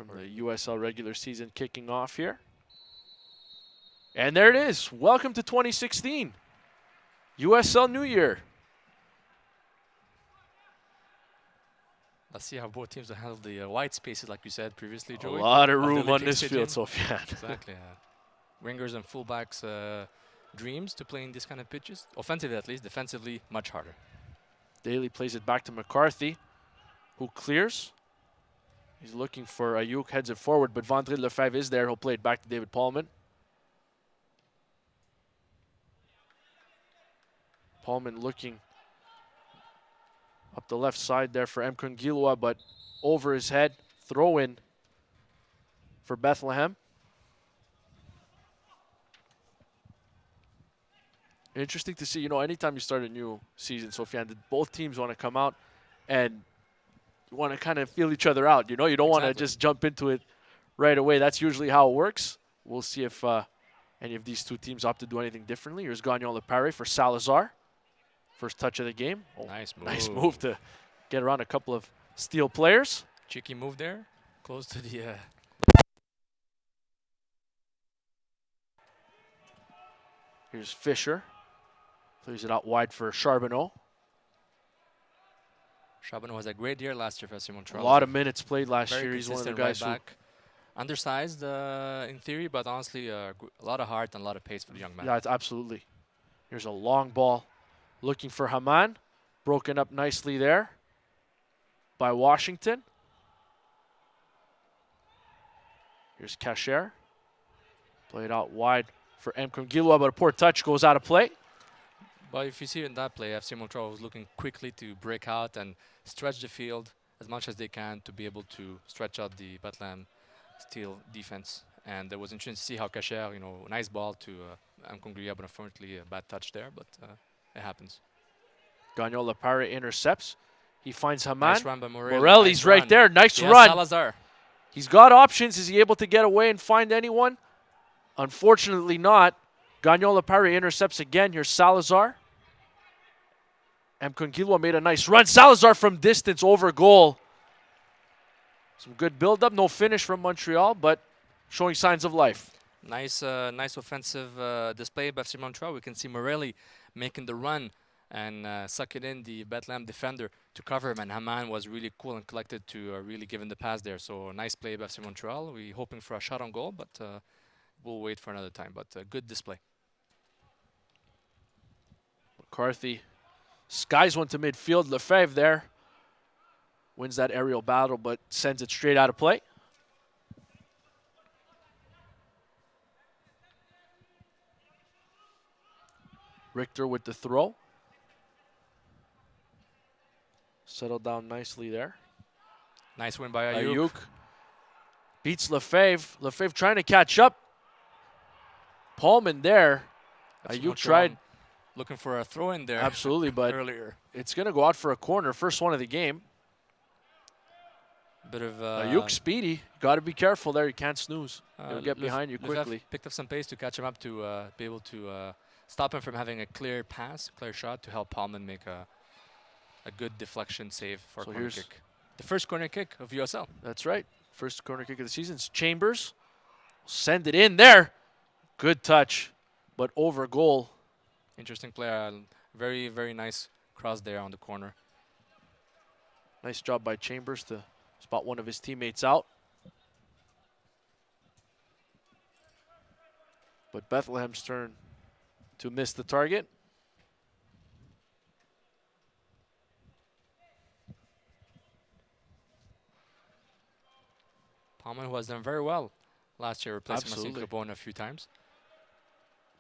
from the USL regular season kicking off here. And there it is. Welcome to 2016. USL New Year. Let's see how both teams will handle the white spaces, like you said previously, Joey. A lot of room on this field, Sofiane. Exactly. Wingers and fullbacks' dreams to play in this kind of pitches. Offensively, at least. Defensively, much harder. Daly plays it back to McCarthy, who clears. He's looking for Ayuk, heads it forward, but Vandré Lefebvre is there. He'll play it back to David Paulman. Paulman looking up the left side there for Mkongilwa, but over his head. Throw in for Bethlehem. Interesting to see, you know, anytime you start a new season, Sofiane, both teams want to come out and want to kind of feel each other out. You know, you don't want to just jump into it right away. That's usually how it works. We'll see if any of these two teams opt to do anything differently. Here's Gagnon Lepare for Salazar. First touch of the game. Oh, nice move. Nice move to get around a couple of Steel players. Cheeky move there. Close to the... Here's Fisher. Plays it out wide for Charbonneau. Charbonneau has a great year last year for FC Montreal. A lot of minutes played last year. Very He's one of the consistent guys right back. Undersized in theory, but honestly, a lot of heart and a lot of pace for the young man. Yeah, it's absolutely. Here's a long ball. Looking for Haman. Broken up nicely there by Washington. Here's Kasher. Played out wide for Mkongilwa, but a poor touch goes out of play. But if you see in that play, FC Montreal was looking quickly to break out and stretch the field as much as they can to be able to stretch out the Bethlehem Steel defense. And it was interesting to see how Kasher, you know, nice ball to Mkongilwa, but unfortunately a bad touch there, but it happens. Gagnon Lepare intercepts. He finds Haman. Nice run by Morelli. Morelli's nice right run. there. Nice Yeah, run. Salazar. He's got options. Is he able to get away and find anyone? Unfortunately not. Gagnon Lepare intercepts again. Here's Salazar. Mkongilwa made a nice run. Salazar from distance over goal. Some good build-up. No finish from Montreal, but showing signs of life. Nice offensive display by FC Montreal. We can see Morelli making the run and sucking in the Bethlehem defender to cover him. And Haman was really cool and collected to really give him the pass there. So nice play by FC Montreal. We're hoping for a shot on goal, but we'll wait for another time. But good display. McCarthy skies one to midfield. Lefebvre there wins that aerial battle, but sends it straight out of play. Richter with the throw. Settled down nicely there. Nice win by Ayuk. Ayuk beats Lefebvre. Lefebvre trying to catch up. Paulman there. Ayuk tried. Looking for a throw in there. Absolutely, but earlier. It's going to go out for a corner. First one of the game. Bit of Ayuk speedy. Got to be careful there. You can't snooze. He'll get behind you quickly. Picked up some pace to catch him up to be able to stop him from having a clear pass, clear shot to help Paulman make a good deflection save for a corner kick. The first corner kick of USL. That's right. First corner kick of the season. It's Chambers. Send it in there. Good touch, but over goal. Interesting player. Very, very nice cross there on the corner. Nice job by Chambers to spot one of his teammates out. But Bethlehem's turn to miss the target. Paulman, who has done very well last year, replacing Marcin Absolutely. Crépeau a few times.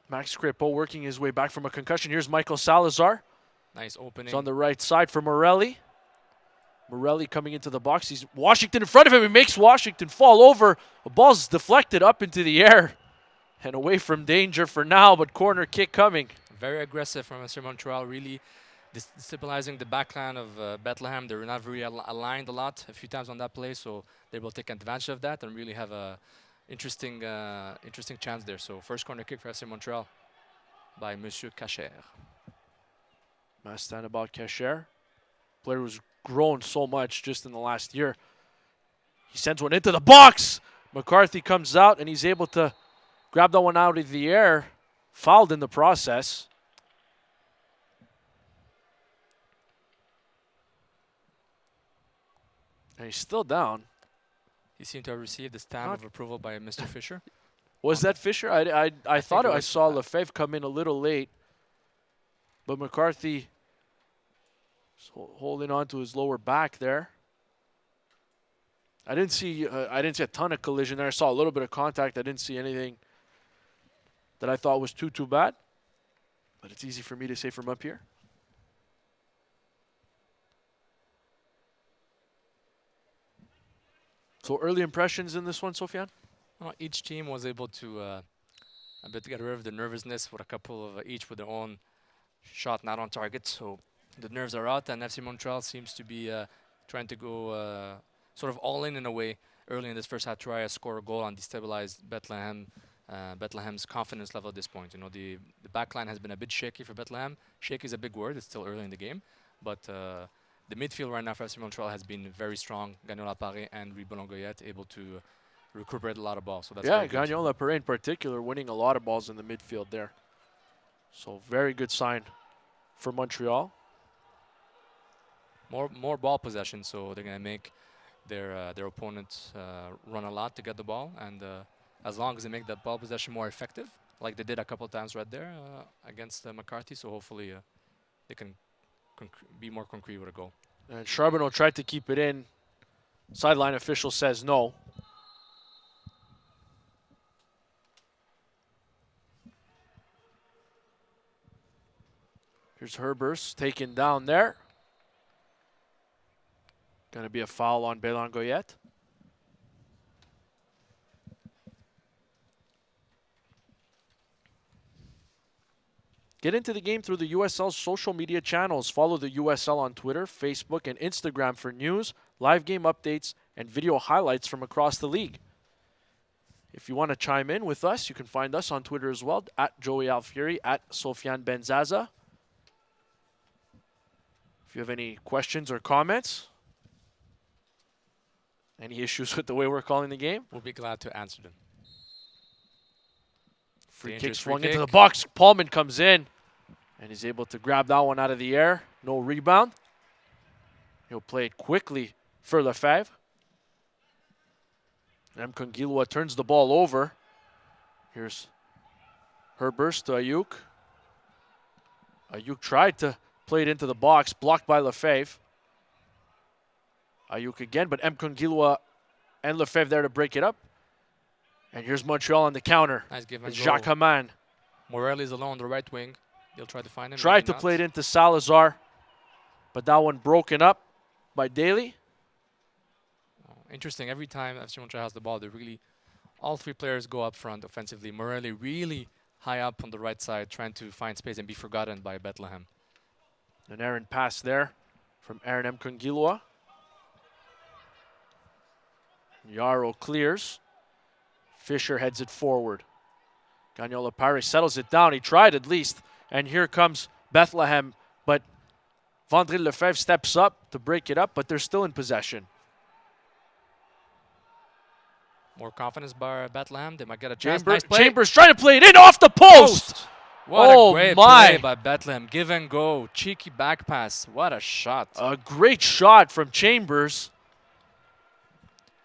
Max Crépeau working his way back from a concussion. Here's Michael Salazar. Nice opening. He's on the right side for Morelli. Morelli coming into the box. He's Washington in front of him. He makes Washington fall over. The ball's deflected up into the air and away from danger for now, but corner kick coming. Very aggressive from FC Montreal, really destabilizing the backline of Bethlehem. They were not very aligned a lot, a few times on that play, so they will take advantage of that and really have a interesting chance there. So first corner kick for FC Montreal by Monsieur Kasher. Mastan about Kasher. Player who's grown so much just in the last year. He sends one into the box. McCarthy comes out, and he's able to grab that one out of the air. Fouled in the process. And he's still down. He seemed to have received the stamp of approval by Mr. Fisher. Was that Fisher? I thought I saw that. Lefebvre come in a little late. But McCarthy holding on to his lower back there. I didn't see a ton of collision there. I saw a little bit of contact. I didn't see anything that I thought was too bad. But it's easy for me to say from up here. So early impressions in this one, Sofiane? Well, each team was able to a bit get rid of the nervousness with a couple of each with their own shot not on target. So the nerves are out, and FC Montreal seems to be trying to go sort of all in a way early in this first half, try to score a goal and destabilize Bethlehem's confidence level at this point. You know, the back line has been a bit shaky for Bethlehem. Shaky is a big word. It's still early in the game, but the midfield right now for FC Montreal has been very strong. Gagnon Laparé and Ribon Goyette able to recuperate a lot of balls. So that's Gagnon Laparé in particular winning a lot of balls in the midfield there. So very good sign for Montreal. More ball possession, so they're gonna make their opponents run a lot to get the ball, and as long as they make that ball possession more effective, like they did a couple times right there against McCarthy, so hopefully they can be more concrete with a goal. And Charbonneau tried to keep it in. Sideline official says no. Here's Herbers taken down there. Going to be a foul on Bélan Goyette. Get into the game through the USL's social media channels. Follow the USL on Twitter, Facebook, and Instagram for news, live game updates, and video highlights from across the league. If you want to chime in with us, you can find us on Twitter as well, at Joey Alfieri, at Sofiane Benzaza. If you have any questions or comments, any issues with the way we're calling the game, we'll be glad to answer them. Free kick swung into the box. Paulman comes in, and he's able to grab that one out of the air. No rebound. He'll play it quickly for Lefebvre. M. Kongilwa turns the ball over. Here's Herbers to Ayuk. Ayuk tried to play it into the box, blocked by Lefebvre. Ayuk again, but M. Kongilwa and Lefebvre there to break it up. And here's Montreal on the counter. Nice give and go. Jacques Haman. Morel is alone on the right wing. He'll try to find him. Tried to play it into Salazar, but that one broken up by Daly. Interesting. Every time FC Montreal has the ball, all three players go up front offensively. Morelli really high up on the right side, trying to find space and be forgotten by Bethlehem. An errant pass there from Aaron M. Kongilwa. Yarrow clears. Fisher heads it forward. Gagnon Laparé settles it down. He tried at least. And here comes Bethlehem. But Vandril Lefebvre steps up to break it up, but they're still in possession. More confidence by Bethlehem. They might get a chance. Chambers, nice play. Chambers trying to play it in off the post. What a great play by Bethlehem. Give and go. Cheeky back pass. What a shot. A great shot from Chambers.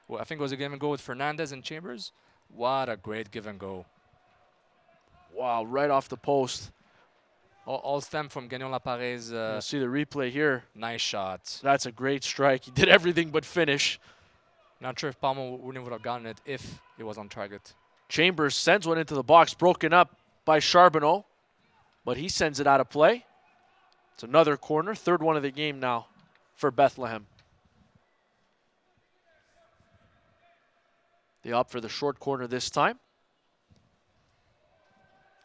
Well, I think it was a give and go with Fernandez and Chambers. What a great give and go. Wow, right off the post. All stem from Gagnon Laparé's. You see the replay here. Nice shot. That's a great strike. He did everything but finish. Not sure if Palmer would have gotten it if it was on target. Chambers sends one into the box, broken up by Charbonneau, but he sends it out of play. It's another corner, third one of the game now for Bethlehem. They opt for the short corner this time.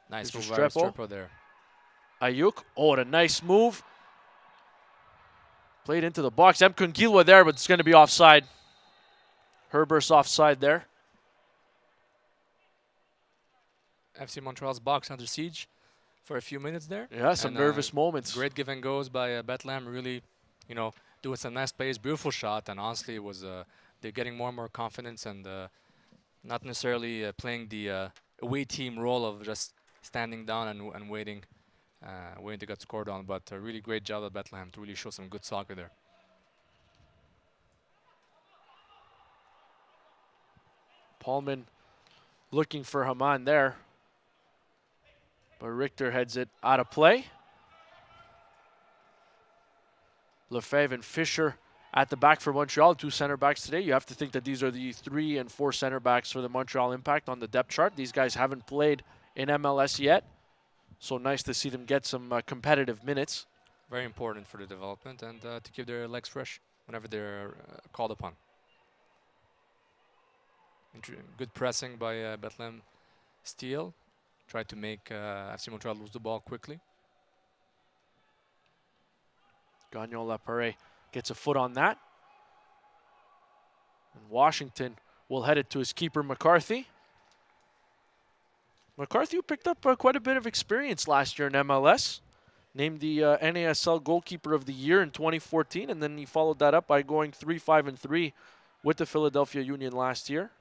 Nice move by Restrepo there. Ayuk, what a nice move. Played into the box. M. Kongilwa there, but it's going to be offside. Herbert's offside there. FC Montreal's box under siege for a few minutes there. Yeah, some nervous moments. Great give and goes by Bethlehem. Really, doing some nice plays. Beautiful shot, and honestly, it was they're getting more and more confidence and not necessarily playing the away team role of just standing down and waiting, waiting to get scored on. But a really great job at Bethlehem to really show some good soccer there. Paulman looking for Haman there. But Richter heads it out of play. Lefebvre and Fisher at the back for Montreal, 2 center backs today. You have to think that these are the 3 and 4 center backs for the Montreal Impact on the depth chart. These guys haven't played in MLS yet, so nice to see them get some competitive minutes. Very important for the development and to keep their legs fresh whenever they're called upon. Good pressing by Bethlehem Steel. Tried to make FC Montreal lose the ball quickly. Gagnon Lapare gets a foot on that. And Washington will head it to his keeper, McCarthy. McCarthy, who picked up quite a bit of experience last year in MLS. Named the NASL Goalkeeper of the Year in 2014, and then he followed that up by going 3-5-3 with the Philadelphia Union last year.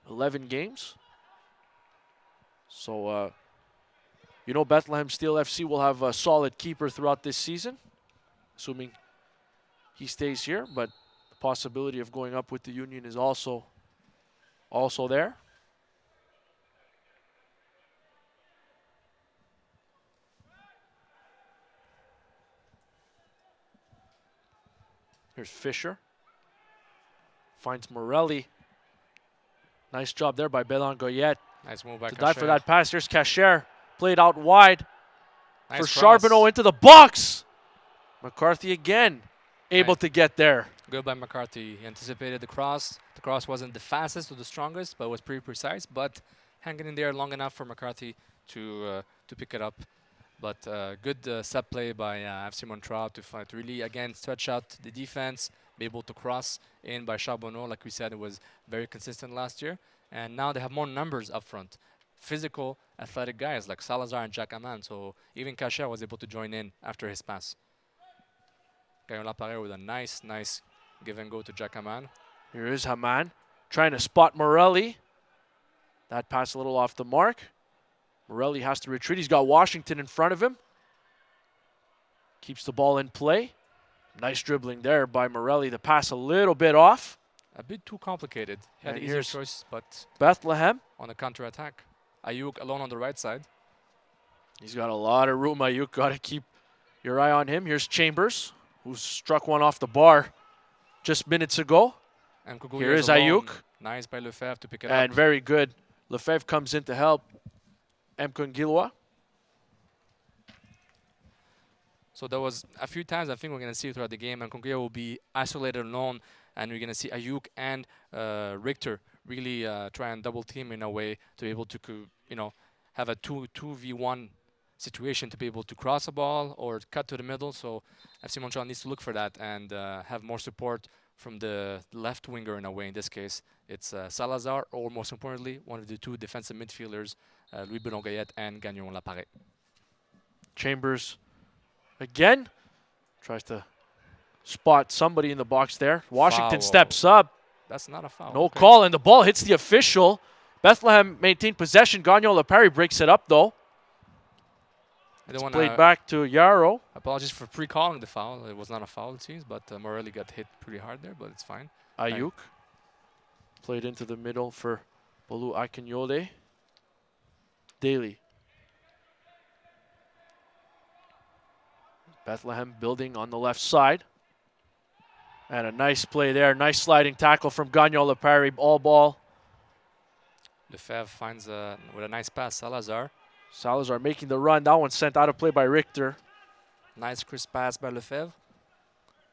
11 games. So, you know, Bethlehem Steel FC will have a solid keeper throughout this season, assuming he stays here, but the possibility of going up with the Union is also there. Here's Fisher. Finds Morelli. Nice job there by Belan Goyette. Nice move by to die for that pass. Here's Cacher. Played out wide nice for cross. Charbonneau into the box. McCarthy again able to get there. Good by McCarthy. He anticipated the cross. The cross wasn't the fastest or the strongest, but was pretty precise. But hanging in there long enough for McCarthy to pick it up. But good set play by FC Montreal to really, again, stretch out the defense, be able to cross in by Charbonneau. Like we said, it was very consistent last year. And now they have more numbers up front. Physical, athletic guys like Salazar and Jack Aman. So even Cacher was able to join in after his pass. Gagnon Lapare with a nice give and go to Jack Aman. Here is Haman trying to spot Morelli. That pass a little off the mark. Morelli has to retreat. He's got Washington in front of him. Keeps the ball in play. Nice dribbling there by Morelli. The pass a little bit off. A bit too complicated. He had And easier here's choice, but Bethlehem on the counter-attack. Ayuk alone on the right side. He's got a lot of room. Ayuk got to keep your eye on him. Here's Chambers, who struck one off the bar just minutes ago. And here is Ayuk. Nice by Lefebvre to pick it up. And very good. Lefebvre comes in to help Mkongilwa. So there was a few times I think we're going to see throughout the game, and Mkongilwa will be isolated alone, and we're going to see Ayuk and Richter really try and double team in a way to be able to, have a 2v1 situation to be able to cross a ball or cut to the middle. So FC Montreal needs to look for that and have more support from the left winger in a way. In this case, it's Salazar, or most importantly, one of the 2 defensive midfielders, Louis Belongoyette and Gagnon Lapare. Chambers again tries to spot somebody in the box there. Washington steps up. That's not a foul. No call, and the ball hits the official. Bethlehem maintained possession. Gagnon Lapare breaks it up, though. It's played back to Yarrow. Apologies for pre-calling the foul. It was not a foul, it seems, but Morelli got hit pretty hard there, but it's fine. Ayuk played into the middle for Bolu Akinyole. Daly. Bethlehem building on the left side. And a nice play there. Nice sliding tackle from Gagnon Lapare. All ball. Lefebvre finds with a nice pass Salazar. Salazar making the run. That one sent out of play by Richter. Nice crisp pass by Lefebvre.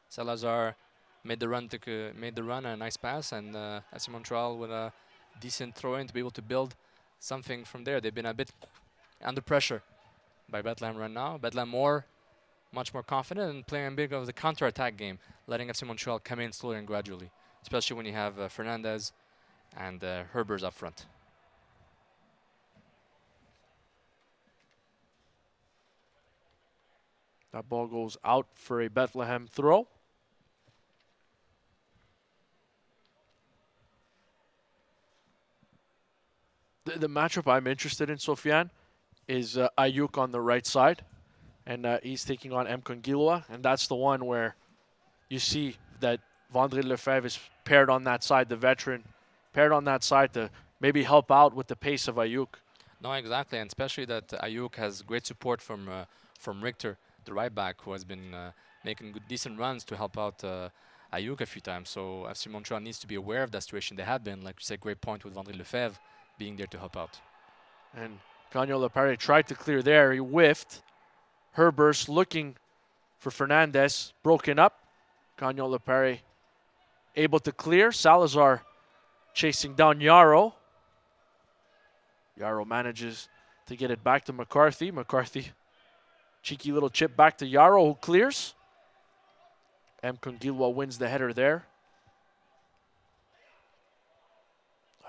Salazar made the run, a nice pass, and FC Montreal with a decent throw-in to be able to build something from there. They've been a bit under pressure by Bethlehem right now. Bethlehem much more confident and playing a bit of the counter-attack game, letting FC Montreal come in slowly and gradually, especially when you have Fernandez and Herbers up front. That ball goes out for a Bethlehem throw. The matchup I'm interested in, Sofiane, is Ayuk on the right side, and he's taking on M. Kongilwa, and that's the one where you see that Vandré Lefebvre is paired on that side, the veteran, paired on that side to maybe help out with the pace of Ayuk. No, exactly, and especially that Ayuk has great support from Richter, the right back, who has been making good, decent runs to help out Ayuk a few times. So FC Montreal needs to be aware of that situation. They have been, like you said, great point with Vandré Lefebvre being there to help out. And Gagnon Lepare tried to clear there. He whiffed. Herberst looking for Fernandez. Broken up. Gagnon Lepare able to clear. Salazar chasing down Yarrow. Yarrow manages to get it back to McCarthy. McCarthy, cheeky little chip back to Yarrow, who clears. M. Kongilwa wins the header there.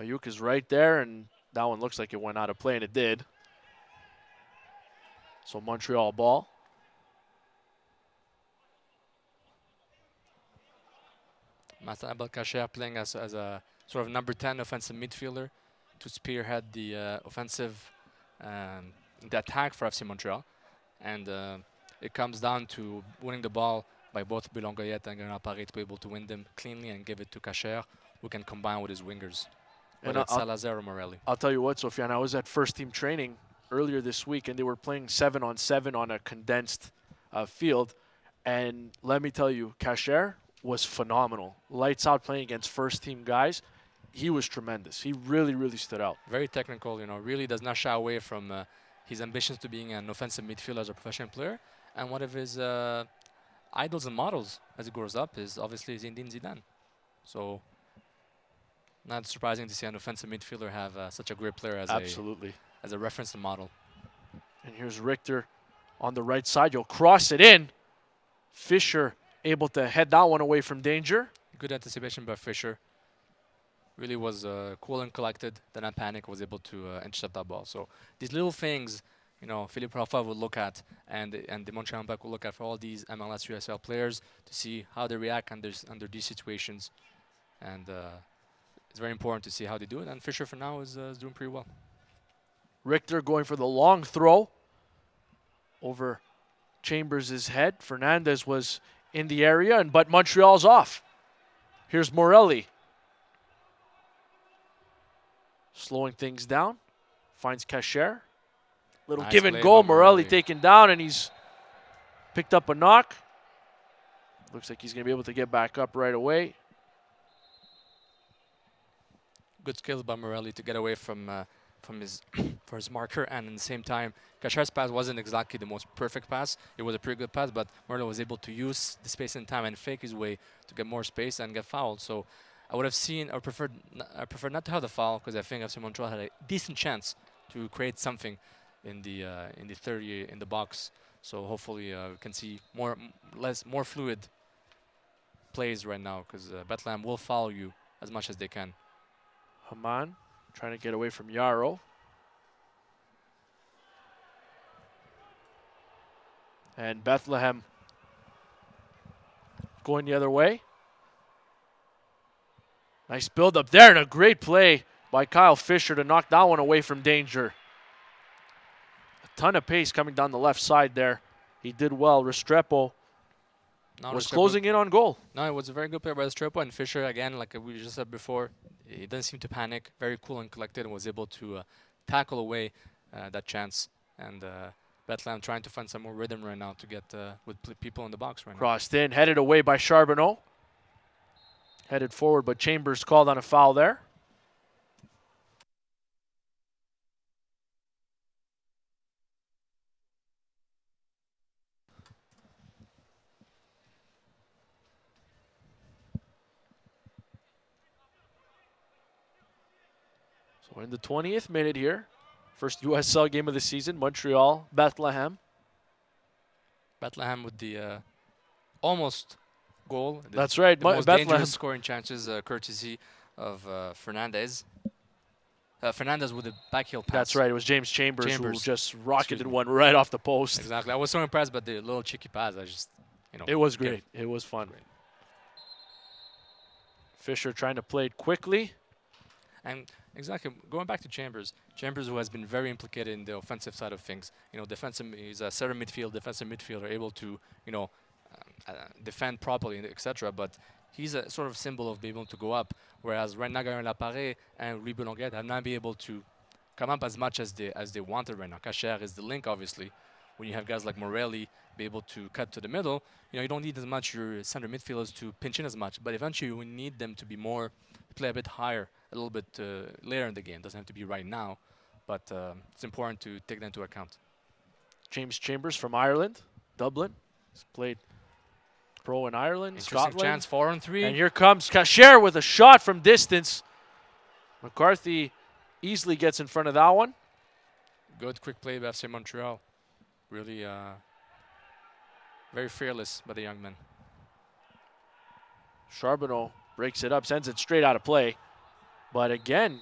Ayuk is right there, and that one looks like it went out of play, and it did. So Montreal ball. Martin Abdelkacher playing as a sort of number 10 offensive midfielder to spearhead the offensive, the attack for FC Montreal. And it comes down to winning the ball by both Belongoyet and Gagnon Lepare to be able to win them cleanly and give it to Cacher, who can combine with his wingers. And Whether it's Salazar or Morelli. I'll tell you what, Sofiane, I was at first team training earlier this week, and they were playing 7-on-7 on a condensed field. And let me tell you, Cacher was phenomenal. Lights out playing against first team guys. He was tremendous. He really, really stood out. Very technical, you know, really does not shy away from his ambitions to being an offensive midfielder as a professional player. And one of his idols and models as he grows up is obviously Zinedine Zidane. So not surprising to see an offensive midfielder have such a great player as a reference and model. And here's Richter on the right side. You'll cross it in. Fisher able to head that one away from danger. Good anticipation by Fisher. Really was cool and collected. Then not panic, was able to intercept that ball. So these little things, you know, Philippe Rafa would look at, and the Montreal Impact will look at for all these MLS USL players to see how they react under these situations. And it's very important to see how they do it. And Fisher for now is doing pretty well. Richter going for the long throw over Chambers' head. Fernandez was in the area, but Montreal's off. Here's Morelli. Slowing things down. Finds Cacher. Little Nice give and play go. by Morelli Morelli. taken down, and he's picked up a knock. Looks like he's going to be able to get back up right away. Good skills by Morelli to get away from his for his marker, and at the same time, Cacher's pass wasn't exactly the most perfect pass. It was a pretty good pass, but Morelli was able to use the space and time and fake his way to get more space and get fouled. So I would have seen, I prefer not to have the foul, because I think FC Montreal had a decent chance to create something in the 30 in the box. So hopefully we can see more fluid plays right now, because Bethlehem will follow you as much as they can. Haman trying to get away from Yarrow. And Bethlehem going the other way. Nice build up there, and a great play by Kyle Fisher to knock that one away from danger. A ton of pace coming down the left side there. He did well. Restrepo was closing in on goal. No, it was a very good play by Restrepo, and Fisher, again, like we just said before, he doesn't seem to panic. Very cool and collected, and was able to tackle away that chance. And Bethlehem trying to find some more rhythm right now to get with people in the box right now. Crossed in, headed away by Charbonneau. Headed forward, but Chambers called on a foul there. So in the 20th minute here, first USL game of the season, Montreal, Bethlehem. Bethlehem with the almost goal. That's right. The most Bethlehem dangerous scoring chances, courtesy of Fernandez. Fernandez with a backheel pass. That's right. It was James Chambers who just rocketed one right off the post. Exactly. I was so impressed by the little cheeky pass. I just, you know. It was great. It was fun. Great. Fisher trying to play it quickly. And exactly, going back to Chambers who has been very implicated in the offensive side of things. You know, defensive, he's a center midfield, defensive midfielder, able to, you know, defend properly, etc. But he's a sort of symbol of being able to go up. Whereas right now, Garin Laparé and Louis Boulonguet have not been able to come up as much as they wanted right now. Cacher is the link, obviously. When you have guys like Morelli be able to cut to the middle, you know, you don't need as much your center midfielders to pinch in as much. But eventually, we need them to be more, play a bit higher, a little bit later in the game. Doesn't have to be right now, but it's important to take that into account. James Chambers from Ireland, Dublin. He's played pro in Ireland, Interesting Scotland. chance, 4-on-3. And here comes Cacher with a shot from distance. McCarthy easily gets in front of that one. Good quick play by FC Montreal. Really very fearless by the young man. Charbonneau breaks it up, sends it straight out of play. But again,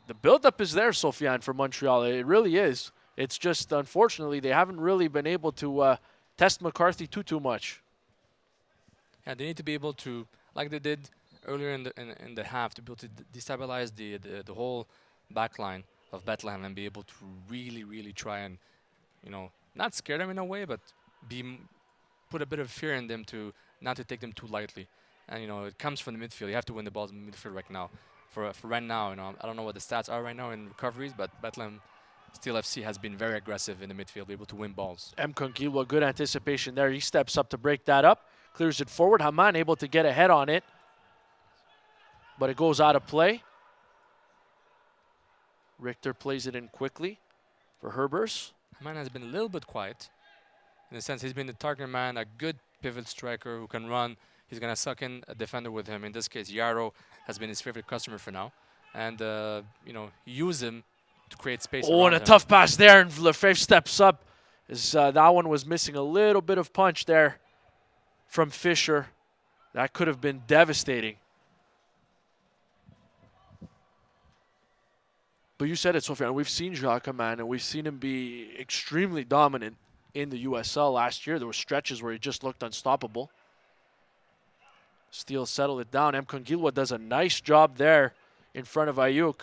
the buildup is there, Sofiane, for Montreal. It really is. It's just, unfortunately, they haven't really been able to test McCarthy too much. Yeah, they need to be able to, like they did earlier in the half, to be able to destabilize the whole back line of Bethlehem and be able to really try and, you know, not scare them in a way, but put a bit of fear in them to not to take them too lightly. And, you know, it comes from the midfield. You have to win the balls in the midfield right now. For right now, you know, I don't know what the stats are right now in recoveries, but Bethlehem Steel FC has been very aggressive in the midfield, able to win balls. M. Conquillo, good anticipation there. He steps up to break that up, clears it forward. Haman able to get ahead on it, but it goes out of play. Richter plays it in quickly for Herbers. Haman has been a little bit quiet. In the sense, he's been the target man, a good pivot striker who can run. He's going to suck in a defender with him. In this case, Yarrow has been his favorite customer for now. And, you know, use him to create space. Oh, and a tough pass there, and Lefebvre steps up. That one was missing a little bit of punch there from Fisher. That could have been devastating. But you said it, Sofiane. We've seen Jacques, man, and we've seen him be extremely dominant in the USL last year. There were stretches where he just looked unstoppable. Steele settled it down. M. Conquillo does a nice job there in front of Ayuk.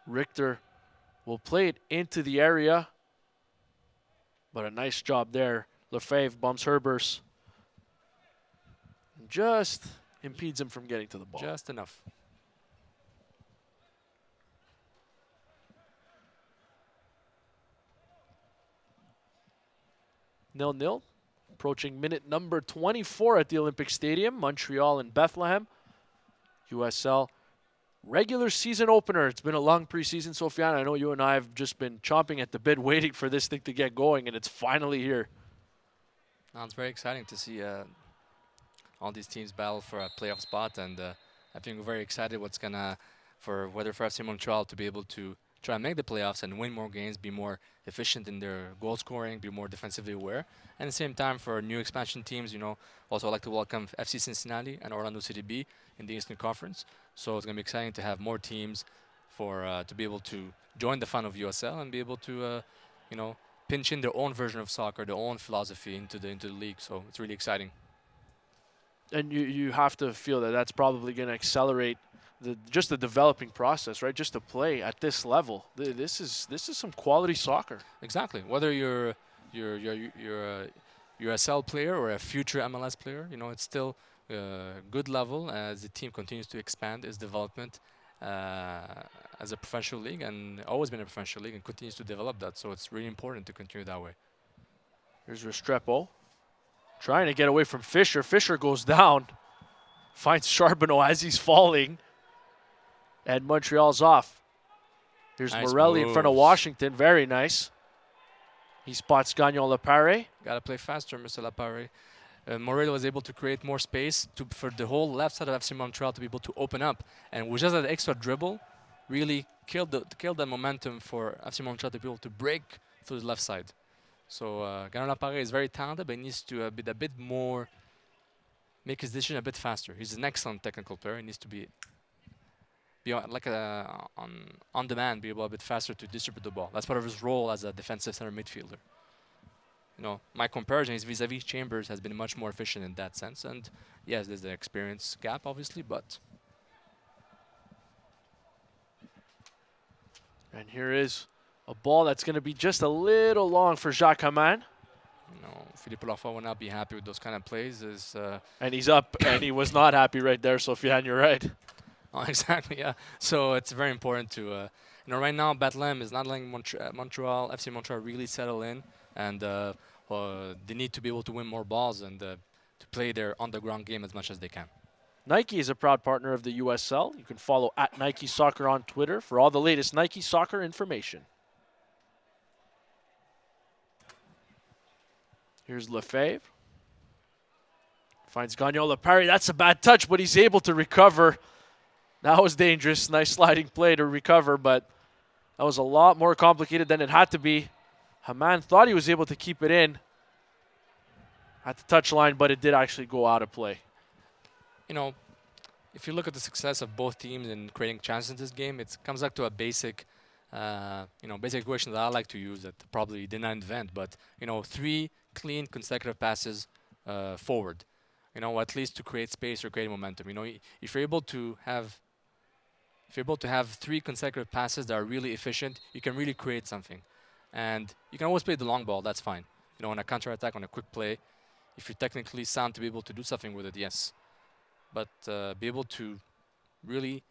Richter will play it into the area. But a nice job there. Lefebvre bumps Herbers. Just impedes him from getting to the ball. Just enough. Nil-nil. Approaching minute number 24 at the Olympic Stadium. Montreal and Bethlehem. USL regular season opener. It's been a long preseason, Sofiane. I know you and I have just been chomping at the bit waiting for this thing to get going, and it's finally here. Well, it's very exciting to see all these teams battle for a playoff spot, and I think we're very excited for FC Montreal to be able to try and make the playoffs and win more games, be more efficient in their goal scoring, be more defensively aware. And at the same time, for new expansion teams, you know, also I'd like to welcome FC Cincinnati and Orlando City B in the Eastern Conference. So it's going to be exciting to have more teams to be able to join the fun of USL and be able to, you know, pinch in their own version of soccer, their own philosophy into the league. So it's really exciting. And you have to feel that that's probably going to accelerate just the developing process, right? Just to play at this level, this is some quality soccer. Exactly. Whether you're a USL player or a future MLS player, you know, it's still good level as the team continues to expand its development as a professional league, and always been a professional league, and continues to develop that. So it's really important to continue that way. Here's Restrepo trying to get away from Fisher. Fisher goes down, finds Charbonneau as he's falling, and Montreal's off. Here's nice Morelli moves. In front of Washington. Very nice. He spots Gagnon Lapare. Got to play faster, Mr. Lapare. Morelli was able to create more space for the whole left side of FC Montreal to be able to open up. And with just that extra dribble, really killed the momentum for FC Montreal to be able to break through the left side. So Gagnon Lapare is very talented, but he needs to be a bit more, make his decision a bit faster. He's an excellent technical player. He needs to be like on demand, be able a bit faster to distribute the ball. That's part of his role as a defensive center midfielder. my comparison is vis-a-vis Chambers has been much more efficient in that sense. And yes, there's the experience gap, obviously, but And here is a ball that's going to be just a little long for Jacques Hamann. Philippe Lafont will not be happy with those kind of plays. And he's up, and he was not happy right there, Sofiane, you're right. Oh, exactly, yeah. So it's very important to, right now Bethlehem is not letting Montreal, FC Montreal really settle in, and they need to be able to win more balls and to play their on-the-ground game as much as they can. Nike is a proud partner of the USL. You can follow at Nike Soccer on Twitter for all the latest Nike Soccer information. Here's Lefebvre. Finds Gagnon Lepari. That's a bad touch, but he's able to recover. That was dangerous. Nice sliding play to recover, but that was a lot more complicated than it had to be. Hamann thought he was able to keep it in at the touchline, but it did actually go out of play. If you look at the success of both teams in creating chances in this game, it comes back to a basic, basic equation that I like to use that probably did not invent, but 3 clean consecutive passes forward. At least to create space or create momentum. If you're able to have 3 consecutive passes that are really efficient, you can really create something. And you can always play the long ball, that's fine. On a counter-attack, on a quick play, if you're technically sound to be able to do something with it, yes. But be able to really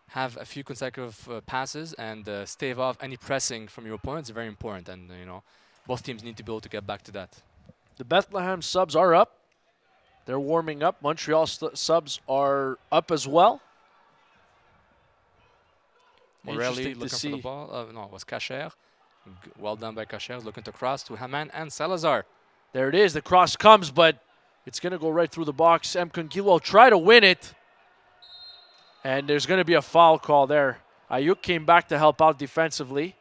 have a few consecutive passes and stave off any pressing from your opponent is very important. And, both teams need to be able to get back to that. The Bethlehem subs are up. They're warming up. Montreal subs are up as well. Morelli looking for the ball. No, it was Cacher. Well done by Cacher. Looking to cross to Hamann and Salazar. There it is. The cross comes, but it's going to go right through the box. M. Kungilo will try to win it. And there's going to be a foul call there. Ayuk came back to help out defensively.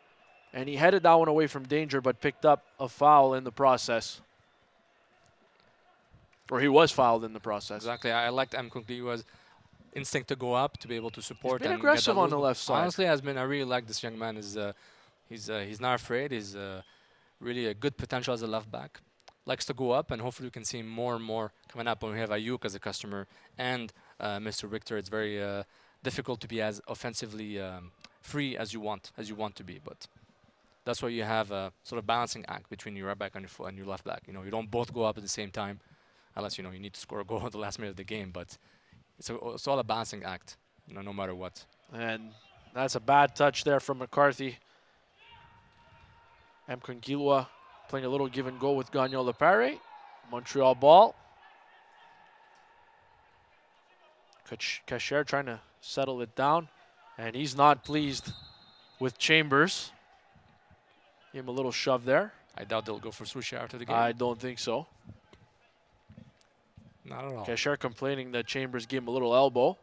And he headed that one away from danger, but picked up a foul in the process. Or he was fouled in the process. Exactly. I liked M. Kungliwa's instinct to go up, to be able to support. He's been aggressive on the left side. Honestly, I really like this young man. He's not afraid. He's really a good potential as a left back. Likes to go up, and hopefully we can see more and more coming up when we have Ayuk as a customer and Mr. Richter. It's very difficult to be as offensively free as you want to be, but that's why you have a sort of balancing act between your right back and your left back. You don't both go up at the same time, unless you need to score a goal at the last minute of the game. But it's all a balancing act, no matter what. And that's a bad touch there from McCarthy. M. Kungilwa playing a little give and go with Gagnon Lepare. Montreal ball. Cacher trying to settle it down, and he's not pleased with Chambers. Give him a little shove there. I doubt they'll go for Sushi after the game. I don't think so. Not at all. Cacher complaining that Chambers gave him a little elbow.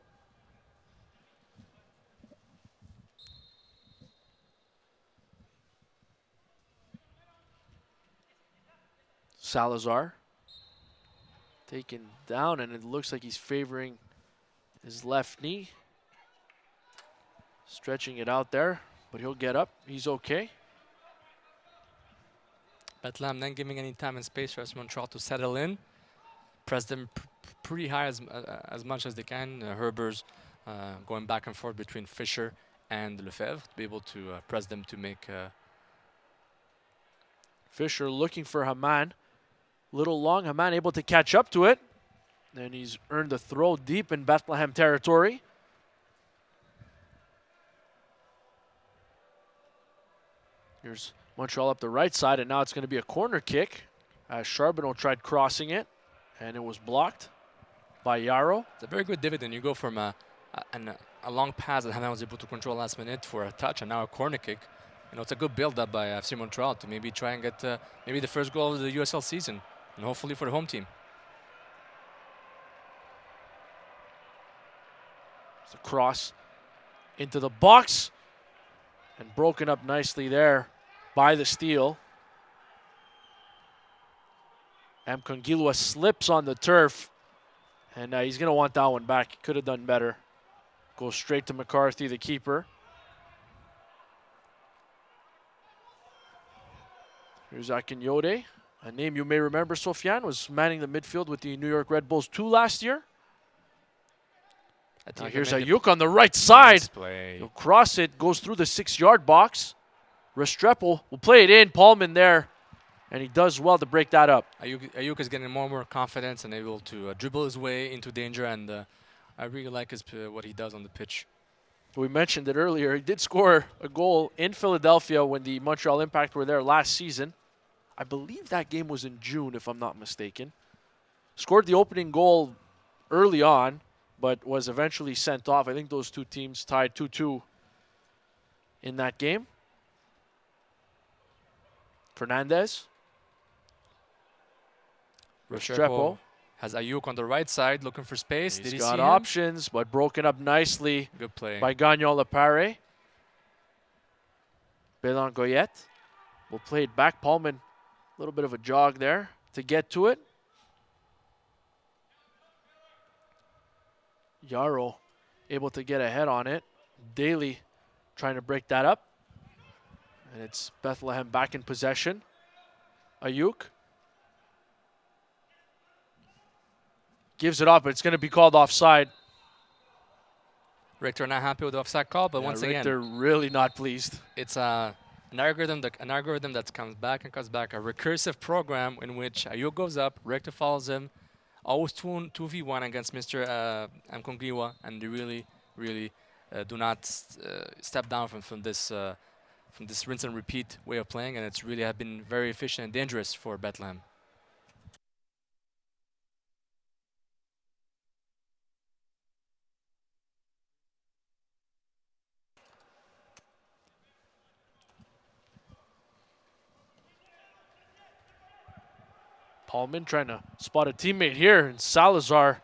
Salazar taken down, and it looks like he's favoring his left knee. Stretching it out there, but he'll get up. He's okay. Bethlehem not giving any time and space for Montreal to settle in. Press them pretty high as much as they can. Herbers going back and forth between Fisher and Lefebvre to be able to press them to make... Fisher looking for Hamann. Little long, Hamann able to catch up to it. And he's earned a throw deep in Bethlehem territory. Here's Montreal up the right side, and now it's going to be a corner kick. Charbonneau tried crossing it, and it was blocked by Yarrow. It's a very good dividend. You go from a long pass that Hamann was able to control last minute for a touch, and now a corner kick. It's a good build-up by FC Montreal to maybe try and get maybe the first goal of the USL season, and hopefully for the home team. It's a cross into the box, and broken up nicely there by the steal. M. Kungilwa slips on the turf, and he's going to want that one back. He could have done better. Goes straight to McCarthy, the keeper. Here's Akinyode A name you may remember, Sofiane, was manning the midfield with the New York Red Bulls 2 last year. Now here's Ayuk on the right side. He'll cross it, goes through the 6-yard box. Restrepo will play it in. Paulman there, and he does well to break that up. Ayuk is getting more and more confidence and able to dribble his way into danger, and I really like what he does on the pitch. We mentioned it earlier. He did score a goal in Philadelphia when the Montreal Impact were there last season. I believe that game was in June, if I'm not mistaken. Scored the opening goal early on, but was eventually sent off. I think those two teams tied 2-2 in that game. Fernandez. Restrepo. Has Ayuk on the right side looking for space. He's got options, but broken up nicely. Good play by Gagnon Lepare. Belangoyet will play it back. Paulman, a little bit of a jog there to get to it. Yarrow able to get ahead on it. Daly trying to break that up. And it's Bethlehem back in possession. Ayuk gives it up, but it's going to be called offside. Richter not happy with the offside call, but once again, Richter really not pleased. It's an algorithm that comes back and comes back. A recursive program in which Ayuk goes up, Richter follows him, always 2v1 against Mr. Mkongiwa, and they really do not step down from this rinse and repeat way of playing, and it's really have been very efficient and dangerous for Bethlehem. Paulman trying to spot a teammate here, and Salazar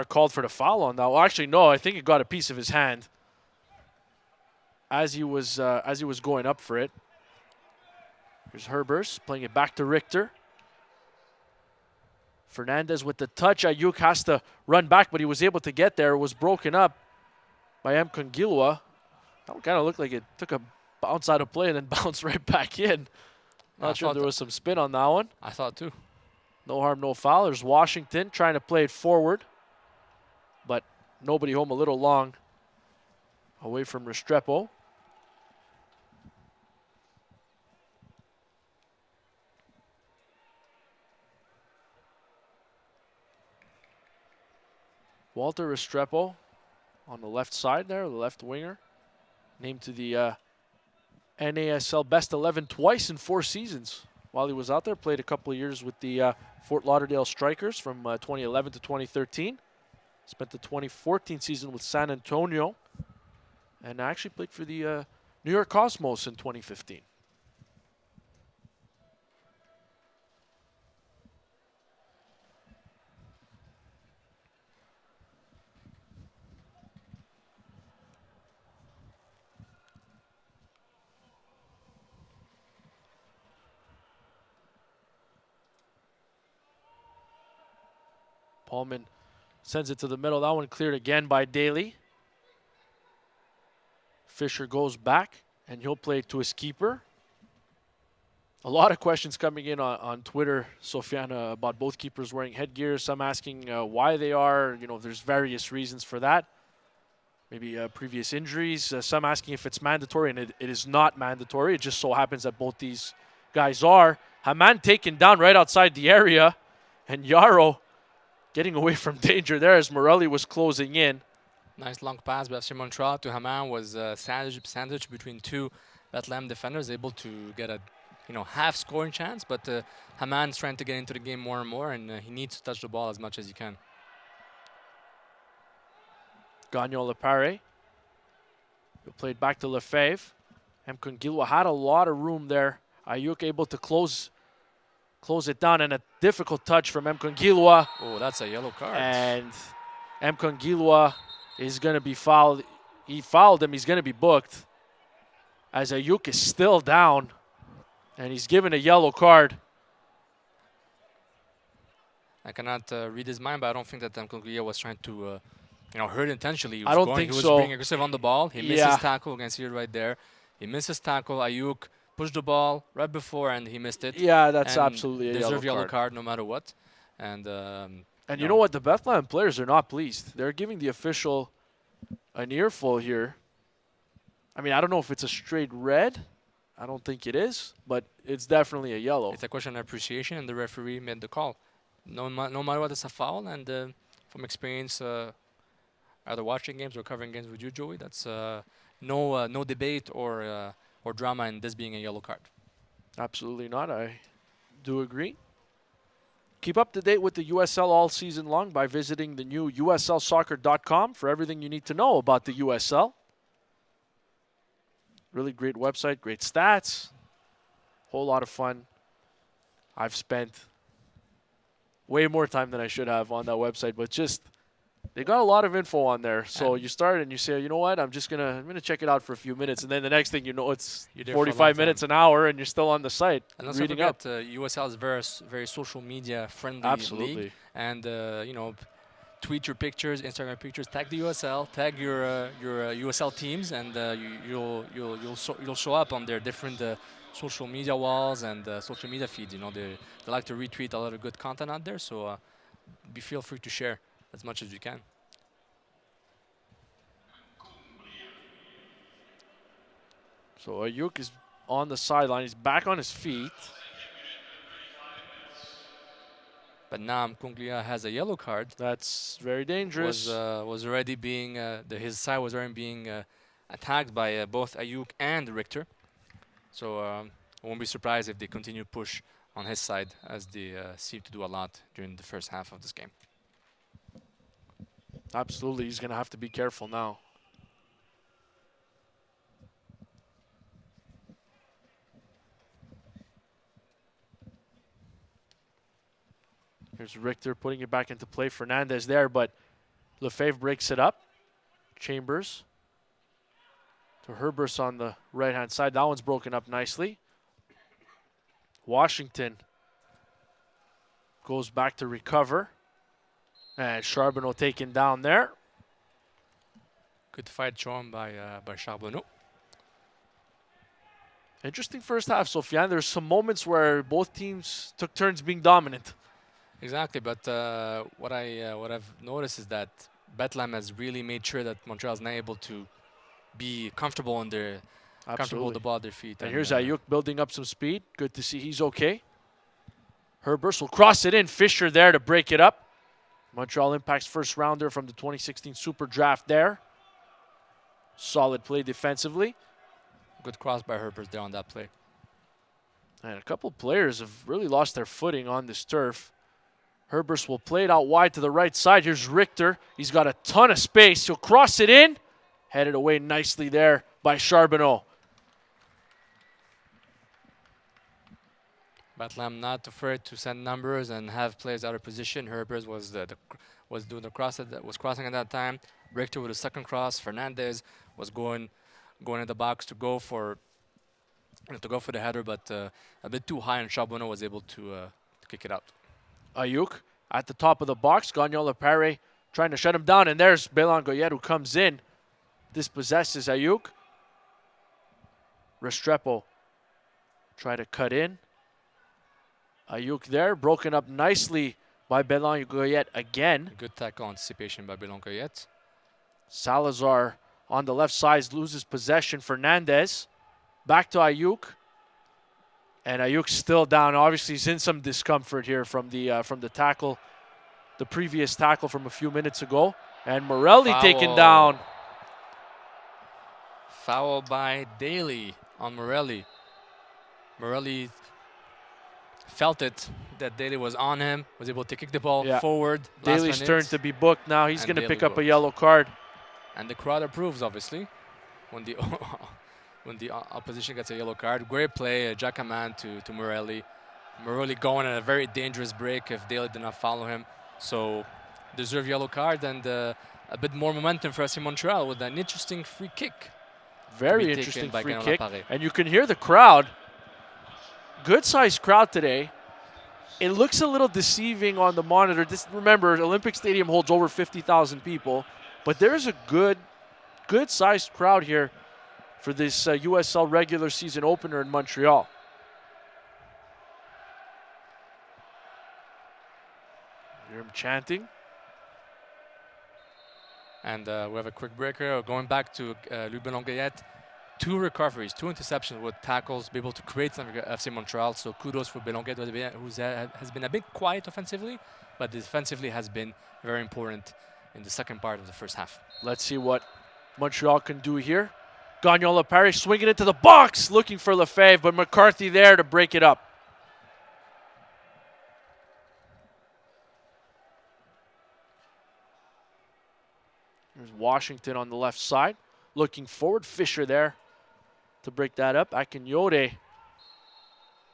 called for the foul on that. Well, actually, no, I think it got a piece of his hand as he was going up for it. Here's Herbers playing it back to Richter. Fernandez with the touch. Ayuk has to run back, but he was able to get there. It was broken up by Mkongilwa. That kind of looked like it took a bounce out of play and then bounced right back in. Not sure if there was some spin on that one. I thought too. No harm, no foul. There's Washington trying to play it forward, but nobody home a little long away from Restrepo. Walter Restrepo on the left side there, the left winger. Named to the NASL Best 11 twice in 4 seasons. While he was out there, played a couple of years with the Fort Lauderdale Strikers from 2011 to 2013. Spent the 2014 season with San Antonio. And actually played for the New York Cosmos in 2015. Paulman sends it to the middle. That one cleared again by Daly. Fisher goes back, and he'll play it to his keeper. A lot of questions coming in on Twitter, Sofiana, about both keepers wearing headgear. Some asking why they are. You know, there's various reasons for that. Maybe previous injuries. Some asking if it's mandatory, and it is not mandatory. It just so happens that both these guys are. Haman taken down right outside the area, and Yarrow getting away from danger there as Morelli was closing in. Nice long pass by FC Montreal to Haman, was sandwiched between two Bethlehem defenders, able to get a half scoring chance, but Haman's trying to get into the game more and more, and he needs to touch the ball as much as he can. Gagnon Lepare. He'll play it back to Lefebvre. Mkongilwa had a lot of room there. Ayuk able to close it down, and a difficult touch from Mkongilwa. Oh, that's a yellow card. And Mkongilwa is going to be fouled. He fouled him. He's going to be booked as Ayuk is still down, and he's given a yellow card. I cannot read his mind, but I don't think that Mkongilwa was trying to hurt intentionally. I don't think so. He was being aggressive on the ball. He missed his tackle. You can see it right there. He missed his tackle. Ayuk pushed the ball right before and he missed it. Yeah, that's And absolutely a deserved yellow yellow card. card no matter what. And And you know what? The Bethlehem players are not pleased. They're giving the official an earful here. I mean, I don't know if it's a straight red. I don't think it is, but it's definitely a yellow. It's a question of appreciation, and the referee made the call. No matter what, it's a foul. And from experience, either watching games or covering games with you, Joey, that's no debate or drama in this being a yellow card. Absolutely not. I do agree. Keep up to date with the USL all season long by visiting the new USLsoccer.com for everything you need to know about the USL. Really great website, great stats, whole lot of fun. I've spent way more time than I should have on that website, but just they got a lot of info on there. So you start and you say, you know what, I'm gonna check it out for a few minutes, and then the next thing you know, it's 45 minutes, an hour, and you're still on the site and let's reading not up. forget, USL is very social media friendly Absolutely. league, and tweet your pictures, Instagram pictures, tag the USL, tag your USL teams, and you'll show up on their different social media walls and social media feeds. You know, they like to retweet a lot of good content out there, so feel free to share as much as you can. So Ayuk is on the sideline. He's back on his feet. But now Kunglia has a yellow card. That's very dangerous. Was already being his side was already being attacked by both Ayuk and Richter. So I won't be surprised if they continue push on his side, as they seem to do a lot during the first half of this game. Absolutely, he's going to have to be careful now. Here's Richter putting it back into play. Fernandez there, but Lefebvre breaks it up. Chambers to Herbers on the right-hand side. That one's broken up nicely. Washington goes back to recover. And Charbonneau taken down there. Good fight shown by Charbonneau. Interesting first half, Sofiane. There's some moments where both teams took turns being dominant. Exactly, but what I've noticed is that Bethlehem has really made sure that Montreal is not able to be comfortable with the ball at their feet. And here's Ayuk building up some speed. Good to see he's okay. Herbers will cross it in. Fisher there to break it up. Montreal Impact's first rounder from the 2016 Super Draft there. Solid play defensively. Good cross by Herbers there on that play. And a couple players have really lost their footing on this turf. Herbers will play it out wide to the right side. Here's Richter. He's got a ton of space. He'll cross it in. Headed away nicely there by Charbonneau. Bethlehem not afraid to send numbers and have players out of position. Herbers was doing the cross was crossing at that time. Richter with a second cross. Fernandez was going in the box to go for the header, but a bit too high, and Charbonneau was able to kick it out. Ayuk at the top of the box. Gagnon Lepare trying to shut him down, and there's Bélan Goyet who comes in. Dispossesses Ayuk. Restrepo try to cut in. Ayuk there, broken up nicely by Bélan Goyet again. Good tackle anticipation by Bélan Goyet. Salazar on the left side loses possession. Fernandez back to Ayuk. And Ayuk's still down. Obviously, he's in some discomfort here from the tackle, the previous tackle from a few minutes ago. And Morelli taken down. Foul by Daly on Morelli. Morelli felt it, that Daly was on him, was able to kick the ball forward. Daly's turn to be booked now. He's going to pick up a yellow card. And the crowd approves, obviously, when the opposition gets a yellow card. Great play, Jackaman to Morelli. Morelli going on a very dangerous break if Daly did not follow him. So deserved yellow card, and a bit more momentum for FC Montreal with an interesting free kick. Very interesting free kick. And you can hear the crowd. Good-sized crowd today. It looks a little deceiving on the monitor. Remember, Olympic Stadium holds over 50,000 people, but there's a good-sized crowd here for this USL regular season opener in Montreal. Hear him chanting. And we have a quick break here. Going back to Louis Belonguet, 2 recoveries, 2 interceptions with tackles, be able to create something for FC Montreal. So kudos for Belonguet, who has been a bit quiet offensively, but defensively has been very important in the second part of the first half. Let's see what Montreal can do here. Gagnon Lepari swinging into the box, looking for Lefebvre, but McCarthy there to break it up. There's Washington on the left side, looking forward. Fisher there to break that up. Akinyode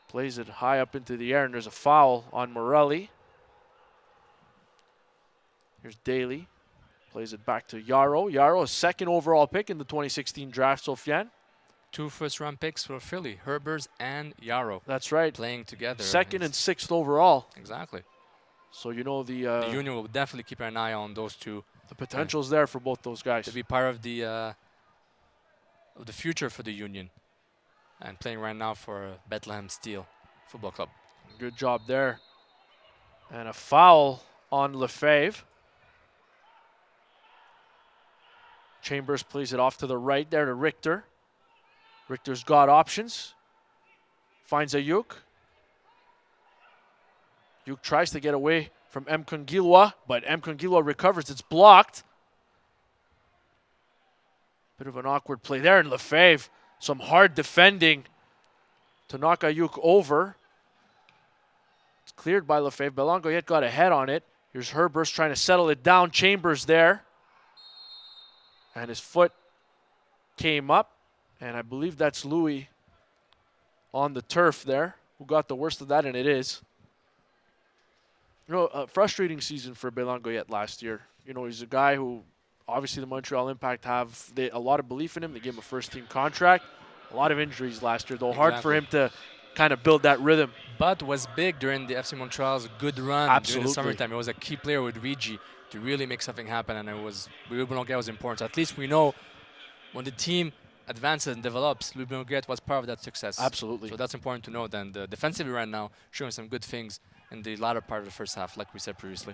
plays it high up into the air, and there's a foul on Morelli. Here's Daly. Plays it back to Yarrow. Yarrow, a second overall pick in the 2016 draft, Sofiane. 2 first-round picks for Philly, Herbers and Yarrow. That's right. Playing together. Second and 6th overall. Exactly. So you know the Union will definitely keep an eye on those 2. The potential's there for both those guys. To be part of the future for the Union. And playing right now for Bethlehem Steel Football Club. Good job there. And a foul on Lefebvre. Chambers plays it off to the right there to Richter. Richter's got options. Finds Ayuk. Ayuk tries to get away from M. Kungilwa, but M. Kungilwa recovers. It's blocked. Bit of an awkward play there. And Lefebvre, some hard defending to knock Ayuk over. It's cleared by Lefebvre. Belonguet got a head on it. Here's Herbers trying to settle it down. Chambers there. And his foot came up. And I believe that's Louis on the turf there, who got the worst of that, and it is. You know, a frustrating season for Belonguet last year. You know, he's a guy who, obviously the Montreal Impact have a lot of belief in him. They gave him a first-team contract. A lot of injuries last year, though. Exactly. Hard for him to kind of build that rhythm. But was big during the FC Montreal's good run. Absolutely. During the summertime. It was a key player with Rigi to really make something happen, and Louis Belonguet was important. So at least we know when the team advances and develops, Louis Belonguet was part of that success. Absolutely. So that's important to note. And defensively right now, showing some good things in the latter part of the first half, like we said previously.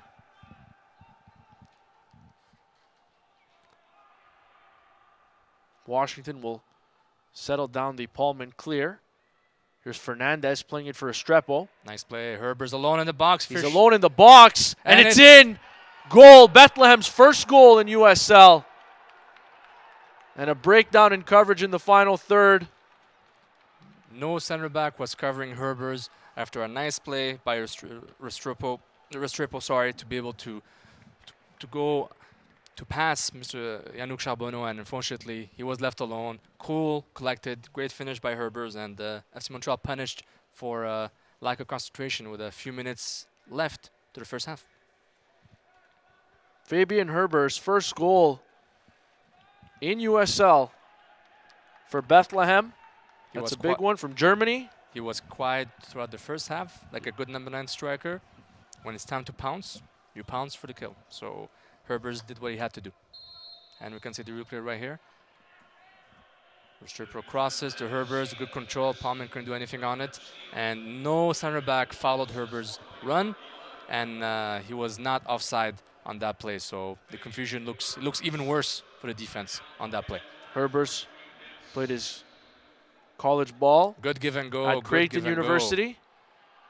Washington will settle down the Pullman clear. Here's Fernandez playing it for Estrepo. Nice play. Herber's alone in the box. He's alone in the box, and it's in. Goal. Bethlehem's first goal in USL. And a breakdown in coverage in the final third. No center back was covering Herbers after a nice play by Restrepo, to be able to go to pass Mr. Yannick Charbonneau, and unfortunately he was left alone. Cool, collected, great finish by Herbers, and FC Montreal punished for lack of concentration with a few minutes left to the first half. Fabian Herbers' first goal in USL for Bethlehem. That's a big one from Germany. He was quiet throughout the first half, like a good number 9 striker. When it's time to pounce, you pounce for the kill. So Herbers did what he had to do. And we can see the replay right here. Restrepo crosses to Herbers, good control. Palman couldn't do anything on it. And no center back followed Herbers' run. And he was not offside on that play. So the confusion looks even worse for the defense on that play. Herbers played his college ball. Good give and go. At Creighton University.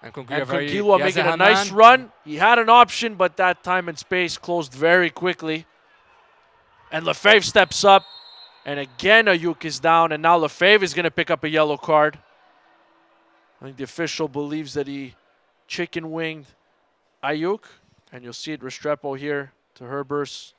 And Kungilwa making a nice run. He had an option, but that time and space closed very quickly. And Lefebvre steps up. And again, Ayuk is down. And now Lefebvre is going to pick up a yellow card. I think the official believes that he chicken-winged Ayuk. And you'll see it, Restrepo here to Herbers.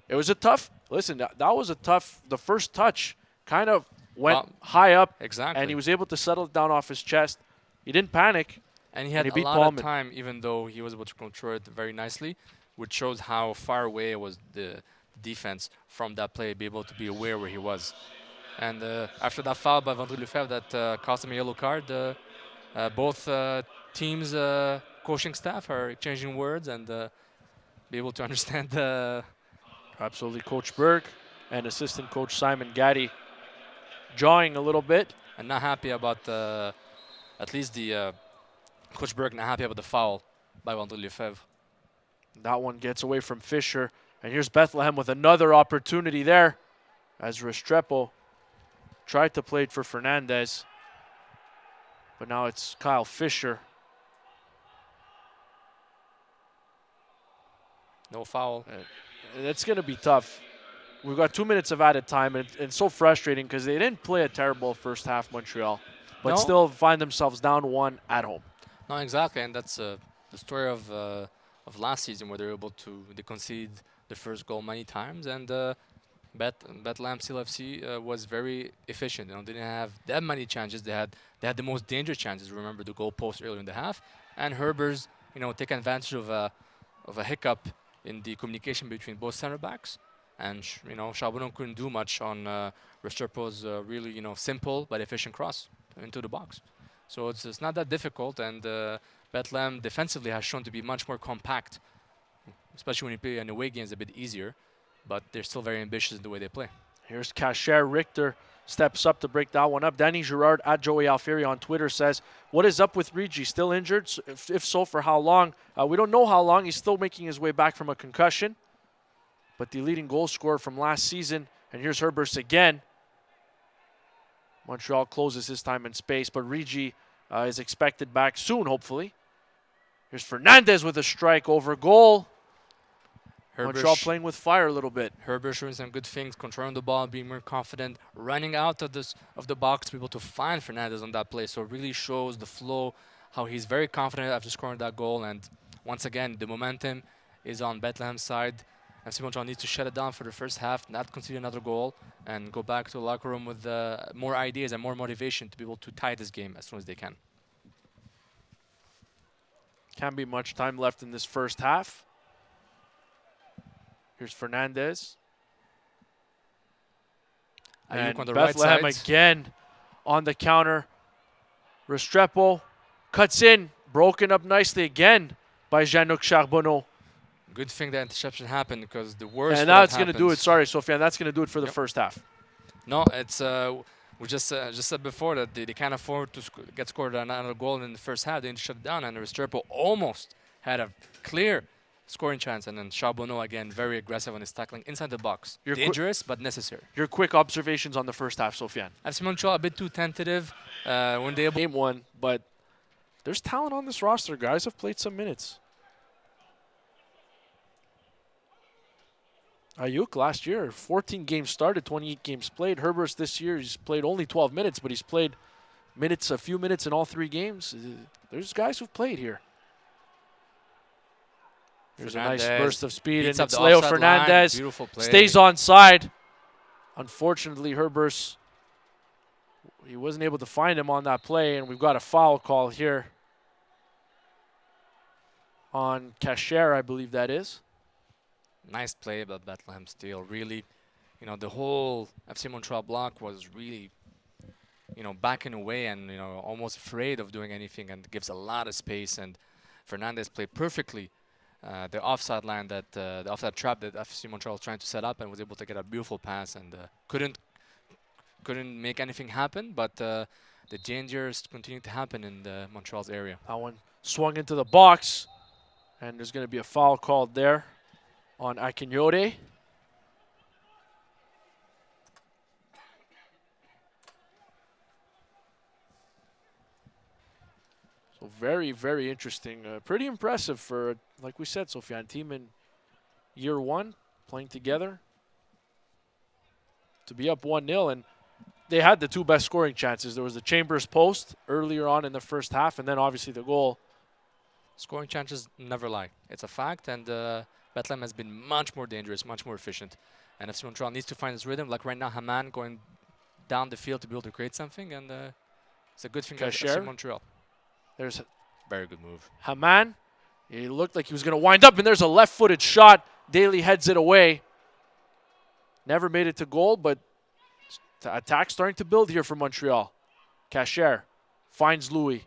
It was a tough, listen, that was a tough, the first touch kind of went high up. Exactly. And he was able to settle it down off his chest. He didn't panic. And he had a lot of time, even though he was able to control it very nicely, which shows how far away was the defense from that play, be able to be aware where he was. And after that foul by Vandré Lefebvre that cost him a yellow card, both teams' coaching staff are exchanging words and be able to understand. Absolutely, Coach Berg and assistant coach Simon Gaddy jawing a little bit. And not happy about at least the Coach Berg not happy about the foul by Vandre Lefebvre. That one gets away from Fisher. And here's Bethlehem with another opportunity there as Restrepo tried to play it for Fernandez. But now it's Kyle Fisher. No foul. It's going to be tough. We've got 2 minutes of added time, and it's so frustrating because they didn't play a terrible first half, Montreal, but still find themselves down 1 at home. No, exactly, and that's the story of last season where they conceded the first goal many times, and Bethlehem CLFC was very efficient. They didn't have that many chances. They had the most dangerous chances. Remember the goal post earlier in the half, and Herbers, take advantage of a hiccup in the communication between both center backs, and Charbonneau couldn't do much on Restrepo's really simple but efficient cross into the box. So it's not that difficult, and Bethlehem defensively has shown to be much more compact, especially when you play an away game. It's a bit easier, but they're still very ambitious in the way they play. Here's Cacher. Richter steps up to break that one up. Danny Girard at Joey Alfieri on Twitter says, what is up with Rigi? Still injured? If so, for how long? We don't know how long. He's still making his way back from a concussion. But the leading goal scorer from last season, and here's Herbers again. Montreal closes his time and space, but Rigi is expected back soon, hopefully. Here's Fernandez with a strike over goal. Montreal playing with fire a little bit. Herbert showing some good things, controlling the ball, being more confident, running out of the box to be able to find Fernandez on that play. So it really shows the flow, how he's very confident after scoring that goal. And once again, the momentum is on Bethlehem's side. FC Montreal needs to shut it down for the first half, not concede another goal, and go back to the locker room with more ideas and more motivation to be able to tie this game as soon as they can. Can't be much time left in this first half. Here's Fernandez. And on the Bethlehem right side. again on the counter. Restrepo cuts in, broken up nicely again by Jean-Luc Charbonneau. Good thing that interception happened, because the worst. And that's going to do it. Sorry, Sofiane. That's going to do it for the first half. No, it's we just said before that they can't afford to get scored another goal in the first half. They need to shut it down, and Restrepo almost had a clear scoring chance, and then Charbonneau again very aggressive on his tackling inside the box. Dangerous but necessary. Your quick observations on the first half, Sofiane. FC Montreal a bit too tentative when they game one, but there's talent on this roster. Guys have played some minutes. Ayuk last year, 14 games started, 28 games played. Herbers this year, he's played only 12 minutes, but he's played a few minutes in all 3 games. There's guys who've played here. There's a nice burst of speed, and it's Leo Fernandez. Stays on side. Unfortunately, Herbers, he wasn't able to find him on that play, and we've got a foul call here on Cacher, I believe that is. Nice play, but Bethlehem still really, the whole FC Montreal block was really, backing away and, almost afraid of doing anything, and gives a lot of space. And Fernandez played perfectly the offside line the offside trap that FC Montreal was trying to set up, and was able to get a beautiful pass, and couldn't make anything happen. But the dangers continue to happen in the Montreal's area. That one swung into the box, and there's going to be a foul called there on Akinyode. So very, very interesting. Pretty impressive for, like we said, Sofiane, team in year 1, playing together. To be up 1-0, and they had the 2 best scoring chances. There was the Chambers post earlier on in the first half, and then obviously the goal. Scoring chances never lie. It's a fact, and Bethlehem has been much more dangerous, much more efficient. And FC Montreal needs to find his rhythm. Like right now, Haman going down the field to be able to create something, and it's a good thing for FC Montreal. There's a very good move. Haman, he looked like he was going to wind up, and there's a left-footed shot. Daly heads it away. Never made it to goal, but attack starting to build here for Montreal. Cacher finds Louis.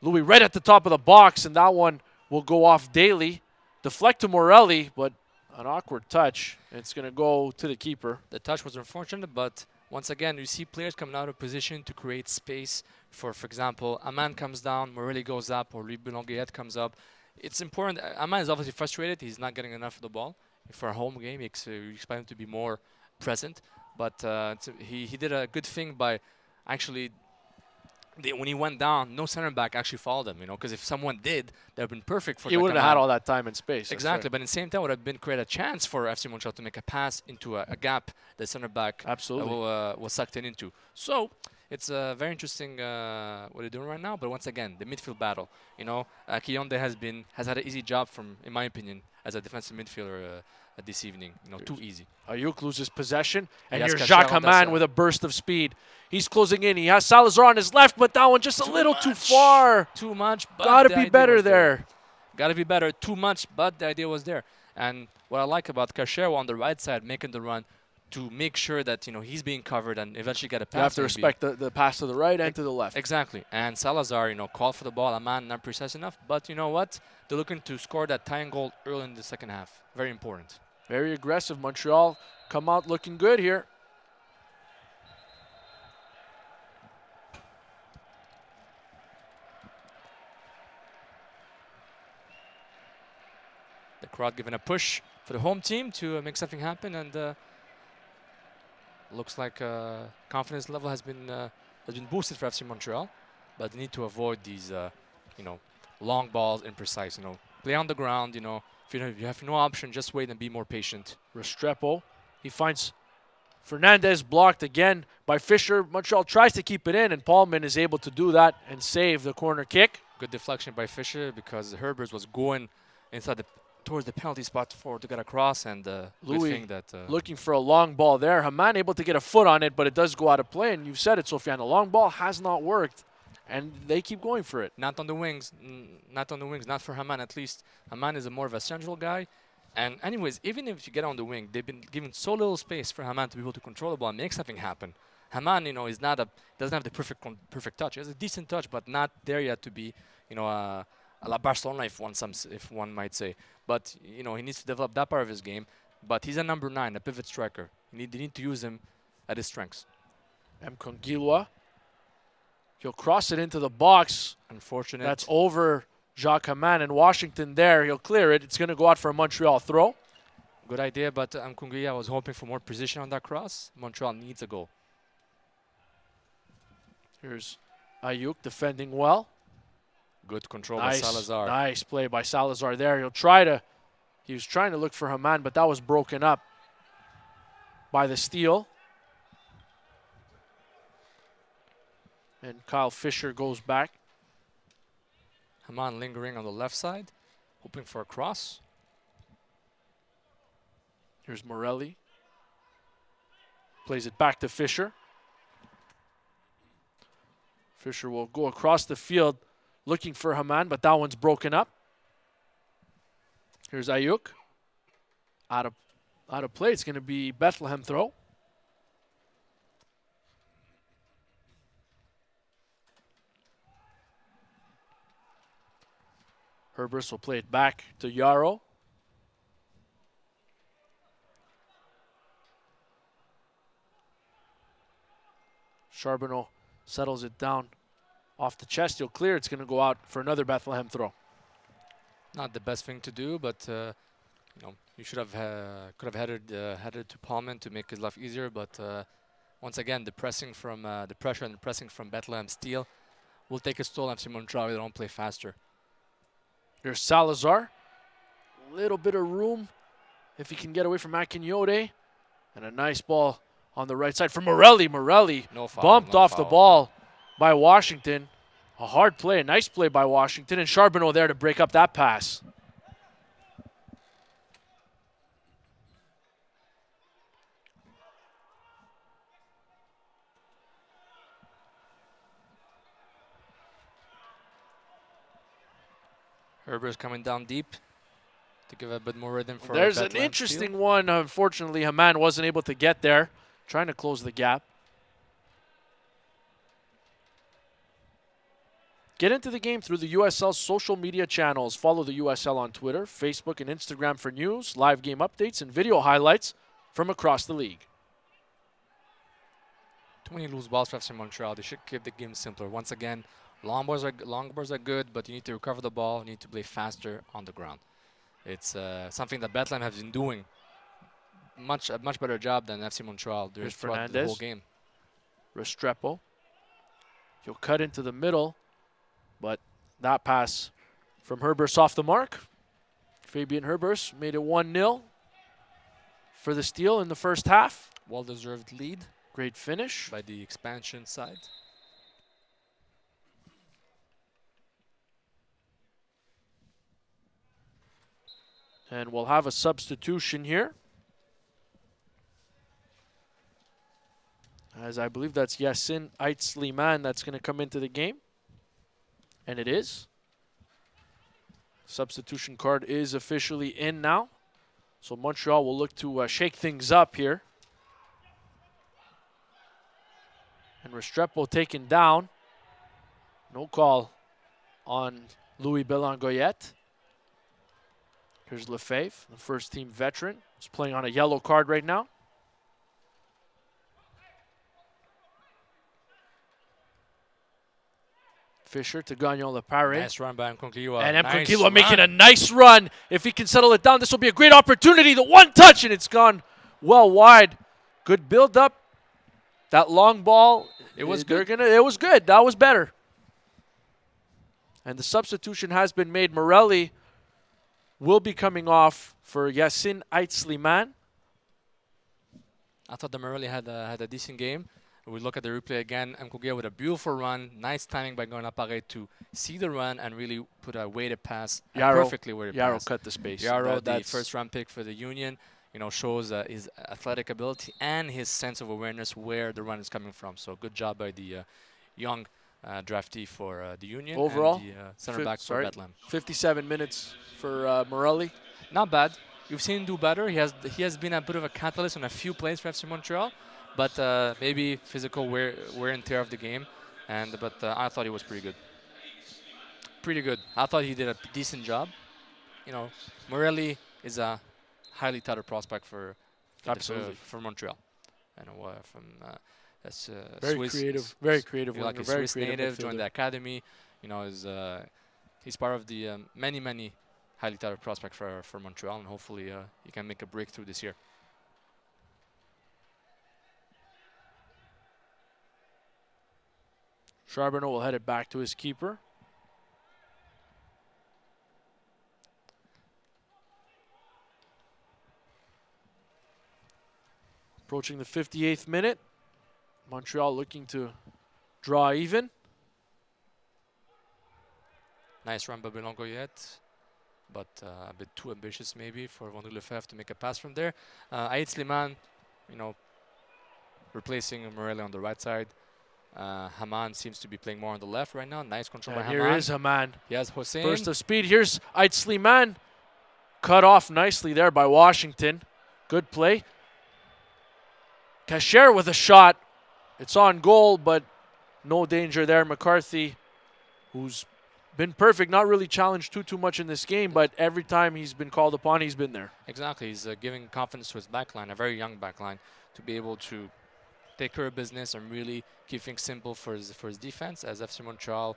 Louis right at the top of the box, and that one will go off Daly. Deflect to Morelli, but An awkward touch. It's going to go to the keeper. The touch was unfortunate, but once again, you see players coming out of position to create space. For example, Aman comes down, Morelli goes up, or Louis Boulonguet comes up. It's important. Aman is obviously frustrated. He's not getting enough of the ball. For a home game, you expect him to be more present. But he did a good thing by actually, when he went down, no center back actually followed him, because if someone did, that would have been perfect for He wouldn't have had all that time and space. Exactly, but at the same time, would have been create a chance for FC Montreal to make a pass into a gap the center back absolutely was sucked into. So it's very interesting what they're doing right now. But once again, the midfield battle. Kiyonde has had an easy job in my opinion, as a defensive midfielder this evening. Too easy. Ayuk loses possession, and Yes, here's Jacques Haman with a burst of speed. He's closing in. He has Salazar on his left, but that one just a little too far. Too much. Got to be better there. Got to be better. Too much, but the idea was there. And what I like about Cachero on the right side making the run to make sure that he's being covered and eventually get a pass. You have to respect the pass to the right and to the left. Exactly. And Salazar, called for the ball. Aman not precise enough, but you know what? They're looking to score that tying goal early in the second half. Very important. Very aggressive. Montreal come out looking good here. The crowd giving a push for the home team to make something happen, and looks like confidence level has been boosted for FC Montreal, but they need to avoid these long balls, imprecise. Play on the ground. If you have no option, just wait and be more patient. Restrepo, he finds Fernandez blocked again by Fisher. Montreal tries to keep it in, and Paulman is able to do that and save the corner kick. Good deflection by Fisher because Herbers was going towards the penalty spot to get across, and Louis looking for a long ball there. Haman able to get a foot on it, but it does go out of play, and you've said it, Sofiane. The long ball has not worked, and they keep going for it. Not on the wings. Not for Haman at least. Haman is more of a central guy. And anyways, even if you get on the wing, they've been given so little space for Haman to be able to control the ball and make something happen. Haman, doesn't have the perfect touch. He has a decent touch, but not there yet to be, a la Barcelona, if one might say. But he needs to develop that part of his game. But he's a number 9, a pivot striker. They need to use him at his strengths. M. Kongilwa. He'll cross it into the box. Unfortunate. That's over Jacques Haman and Washington there. He'll clear it. It's going to go out for a Montreal throw. Good idea, but Mkungia was hoping for more precision on that cross. Montreal needs a goal. Here's Ayuk defending well. Good control by Salazar. Nice play by Salazar there. He was trying to look for Haman, but that was broken up by the steal. And Kyle Fisher goes back. Haman lingering on the left side, hoping for a cross. Here's Morelli. Plays it back to Fisher. Fisher will go across the field looking for Haman, but that one's broken up. Here's Ayuk. Out of play. It's going to be Bethlehem throw. Herbers will play it back to Yarrow. Charbonneau settles it down off the chest. He'll clear. It's going to go out for another Bethlehem throw. Not the best thing to do, but you should have could have headed to Paulman to make his life easier. But once again, the pressure and the pressing from Bethlehem Steel will take its toll on FC Montreal. They don't play faster. Here's Salazar. A little bit of room if he can get away from Akinyode. And a nice ball on the right side for Morelli. Morelli bumped off the ball by Washington. A hard play, a nice play by Washington. And Charbonneau there to break up that pass. Herber's coming down deep to give a bit more rhythm for There's an interesting one. Unfortunately, Haman wasn't able to get there. Trying to close the gap. Get into the game through the USL's social media channels. Follow the USL on Twitter, Facebook, and Instagram for news, live game updates, and video highlights from across the league. Too many loose balls for FC Montreal. They should keep the game simpler. Once again, long balls are good, but you need to recover the ball. You need to play faster on the ground. It's something that Bethlehem has been doing a much better job than FC Montreal throughout the whole game. Restrepo. He'll cut into the middle, but that pass from Herbers off the mark. Fabian Herbers made it 1-0 for the Steel in the first half. Well-deserved lead. Great finish by the expansion side. And we'll have a substitution here. As I believe that's Yassin Aitzliman that's going to come into the game. And it is. Substitution card is officially in now. So Montreal will look to shake things up here. And Restrepo taken down. No call on Louis Belangoyette. Here's Lefebvre, the first team veteran. He's playing on a yellow card right now. Fisher to Gagnon Lepare. Nice run by Mkonkliwa. And Mkonkliwa making a nice run. If he can settle it down, this will be a great opportunity. The one touch, and it's gone well wide. Good build up. That long ball, it was good. It was good. That was better. And the substitution has been made. Morelli will be coming off for Yassin Aitzliman. I thought that Morelli had a decent game. We look at the replay again. Mkonkliwa with a beautiful run. Nice timing by Gagnon Lepare to see the run and really put a weighted pass. Perfectly weighted pass. Yarrow cut the space. Yarrow, the first round pick for the Union, shows his athletic ability and his sense of awareness where the run is coming from. So good job by the young draftee for the Union. Overall, and the center back for Bethlehem. 57 minutes for Morelli. Not bad. You've seen him do better. He has been a bit of a catalyst on a few plays for FC Montreal, but maybe physical wear and tear of the game. But I thought he was pretty good. Pretty good. I thought he did a decent job. Morelli is a highly touted prospect for Montreal. From very Swiss, creative, very creative. Like a Swiss native, joined the academy. He's part of the many highly touted prospect for Montreal, and hopefully he can make a breakthrough this year. Charbonneau will head it back to his keeper. Approaching the 58th minute. Montreal looking to draw even. Nice run by Belangoyette, but a bit too ambitious maybe for Vandré Lefebvre to make a pass from there. Aitzliman, replacing Morelli on the right side. Haman seems to be playing more on the left right now. Nice control by Haman. Here is Haman. He has Hossein. Burst of speed. Here's Aitzliman. Cut off nicely there by Washington. Good play. Kasher with a shot. It's on goal, but no danger there. McCarthy, who's been perfect, not really challenged too much in this game, but every time he's been called upon, he's been there. Exactly. He's giving confidence to his backline, a very young backline, to be able to take care of business and really keep things simple for his defense, as FC Montreal,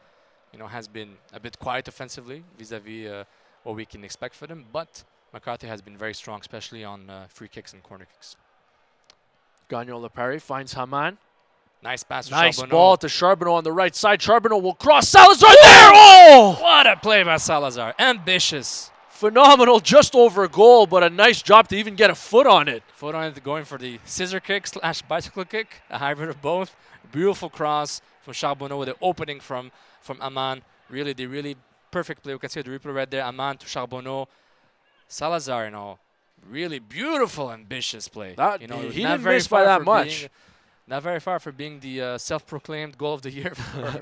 has been a bit quiet offensively vis-a-vis what we can expect for them. But McCarthy has been very strong, especially on free kicks and corner kicks. Gagnon Lepare finds Haman. Nice pass to Nice Charbonneau. Ball to Charbonneau on the right side. Charbonneau will cross. Salazar there! Oh! What a play by Salazar. Ambitious. Phenomenal, just over a goal, but a nice job to even get a foot on it. Foot on it, going for the scissor kick / bicycle kick, a hybrid of both. Beautiful cross from Charbonneau with the opening from Aman. Really perfect play. We can see the replay right there. Aman to Charbonneau. Salazar, really beautiful, ambitious play. He didn't miss by that much. Not very far for being the self-proclaimed goal of the year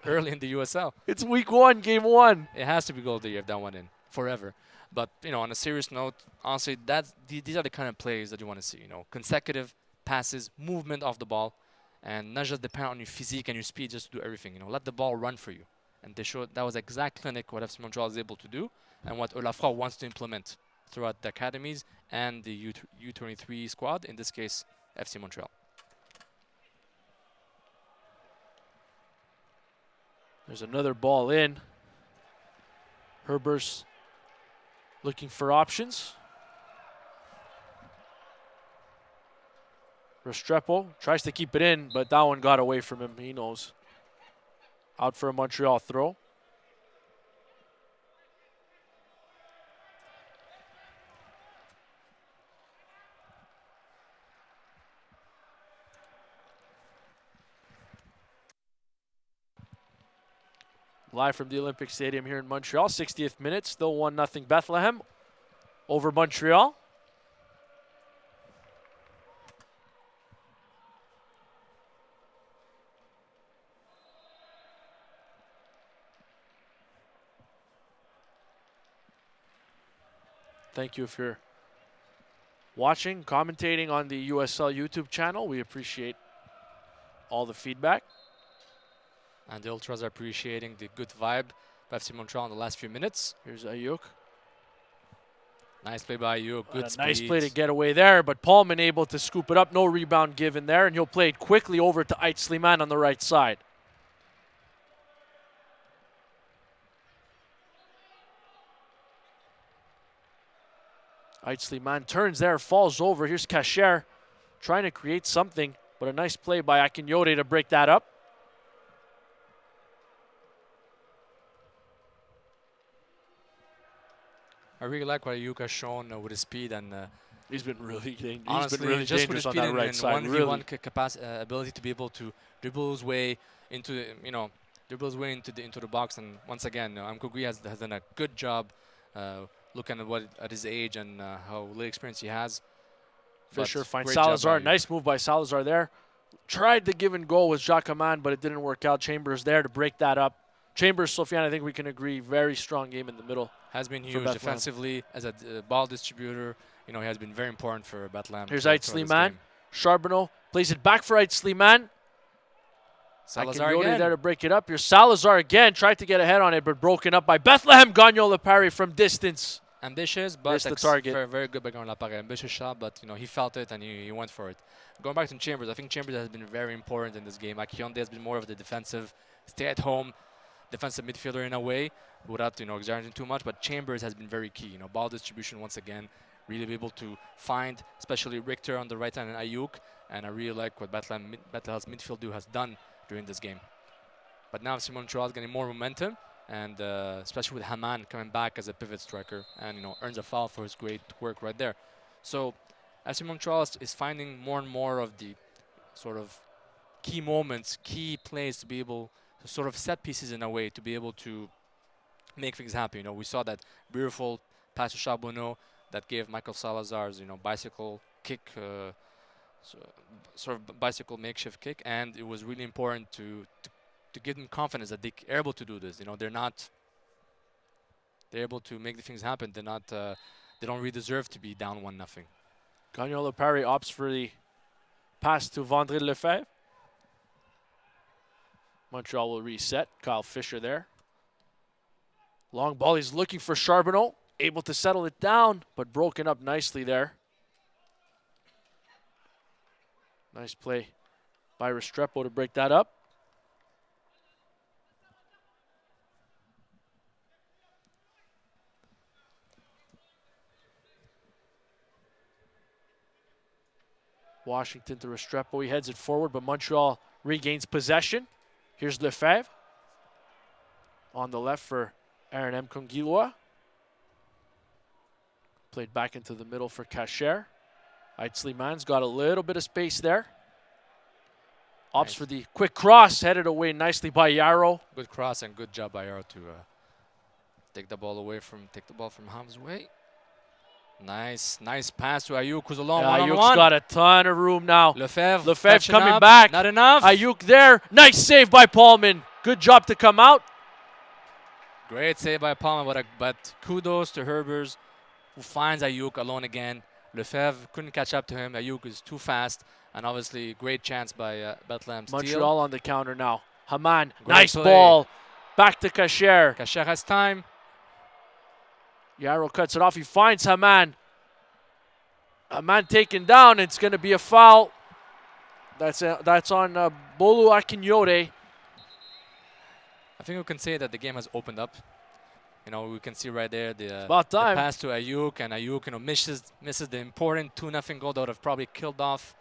early in the USL. It's week 1, game 1. It has to be goal of the year if that one in forever. But on a serious note, honestly, these are the kind of plays that you want to see. Consecutive passes, movement off the ball, and not just depend on your physique and your speed just to do everything. Let the ball run for you. And they showed that was exact clinic what FC Montreal is able to do and what Olafra wants to implement throughout the academies and the U23 squad, in this case, FC Montreal. There's another ball in. Herbers looking for options. Restrepo tries to keep it in, but that one got away from him. He knows. Out for a Montreal throw. Live from the Olympic Stadium here in Montreal. 60th minute, still 1-0 Bethlehem over Montreal. Thank you if you're watching, commentating on the USL YouTube channel. We appreciate all the feedback. And the Ultras are appreciating the good vibe by FC Montreal in the last few minutes. Here's Ayuk. Nice play by Ayuk. Good speed. Nice play to get away there, but Paulman able to scoop it up. No rebound given there, and he'll play it quickly over to Ait Sliman on the right side. Ait Sliman turns there, falls over. Here's Kasher trying to create something, but a nice play by Akinyode to break that up. I really like what Ayuk has shown with his speed and he's been really dangerous. Honestly, he's been really just with dangerous his on speed that and right side. 1v1 ability to be able to dribble his way into into the box. And once again, Mkogui has done a good job looking at his age and how little experience he has. Fisher finds Salazar. Nice move by Salazar there. Tried the give and go with Jacquemin, but it didn't work out. Chambers there to break that up. Chambers, Sofiane, I think we can agree, very strong game in the middle. Has been huge defensively as a ball distributor. He has been very important for Bethlehem. Here's Ait Sliman. Charbonneau plays it back for Ait Sliman. Salazar again. There to break it up. Here's Salazar again. Tried to get ahead on it, but broken up by Bethlehem. Gagnon Lepari from distance. Ambitious, but missed the target. Very, very good by Gagnon Lepari. Ambitious shot, but he felt it and he went for it. Going back to Chambers, I think Chambers has been very important in this game. Akionde has been more of the defensive, stay-at-home defensive midfielder in a way, without exaggerating too much. But Chambers has been very key. Ball distribution once again, really be able to find, especially Richter on the right hand and Ayuk. And I really like what Bethlehem's midfield has done during this game. But now FC Montreal is getting more momentum, and especially with Haman coming back as a pivot striker, and earns a foul for his great work right there. So FC Montreal is finding more and more of the sort of key moments, key plays to be able to sort of set pieces in a way to be able to make things happen. We saw that beautiful pass to Charbonneau that gave Michael Salazar's bicycle kick, sort of bicycle makeshift kick, and it was really important to give them confidence that they are able to do this. They're able to make the things happen. They don't really deserve to be down 1-0. Gagnon Lepari opts for the pass to Vendré Lefebvre. Montreal will reset. Kyle Fisher there. Long ball. He's looking for Charbonneau. Able to settle it down, but broken up nicely there. Nice play by Restrepo to break that up. Washington to Restrepo. He heads it forward, but Montreal regains possession. Here's Lefebvre on the left for Aaron M. Conguillois. Played back into the middle for Kasher. Ait Sliman's got a little bit of space there. Opts for the quick cross, headed away nicely by Yarrow. Good cross and good job by Yarrow to take the ball from harm's way. Nice pass to Ayuk, who's alone one-on-one. Ayuk's got a ton of room now. Lefebvre coming back. Not enough. Ayuk there. Nice save by Paulman. Good job to come out. Great save by Paulman, but kudos to Herbers, who finds Ayuk alone again. Lefebvre couldn't catch up to him. Ayuk is too fast, and obviously great chance by Bethlehem. Montreal on the counter now. Haman, Great nice play. ball. Back to Kasher. Kasher has time. Yarrow cuts it off. He finds Haman. Haman taken down. It's going to be a foul. That's on Bolu Akinyode. I think we can say that the game has opened up. We can see right there the About time. pass to Ayuk, and Ayuk, misses the important 2-0 goal that would have probably killed off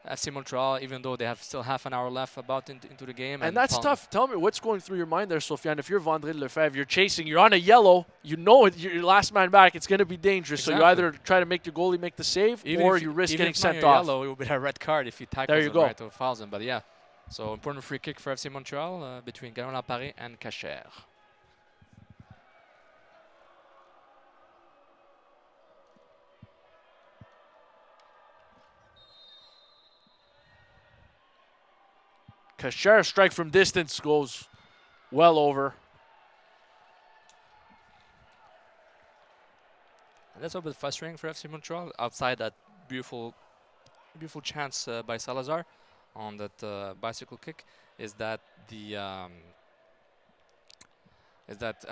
FC Montreal, even though they have still half an hour left into the game. And that's tough. Tell me what's going through your mind there, Sofiane. If you're Vandré Lefebvre, you're chasing, you're on a yellow, you're last man back, it's going to be dangerous. Exactly. So you either try to make your goalie make the save, or you risk getting sent off. Yellow, it would be a red card if you tackle him right or fouls him. But yeah, so important free kick for FC Montreal between Garon Laparé and Kasher. Kasher strike from distance goes well over. And that's a bit frustrating for FC Montreal. Outside that beautiful chance by Salazar on that bicycle kick, is that a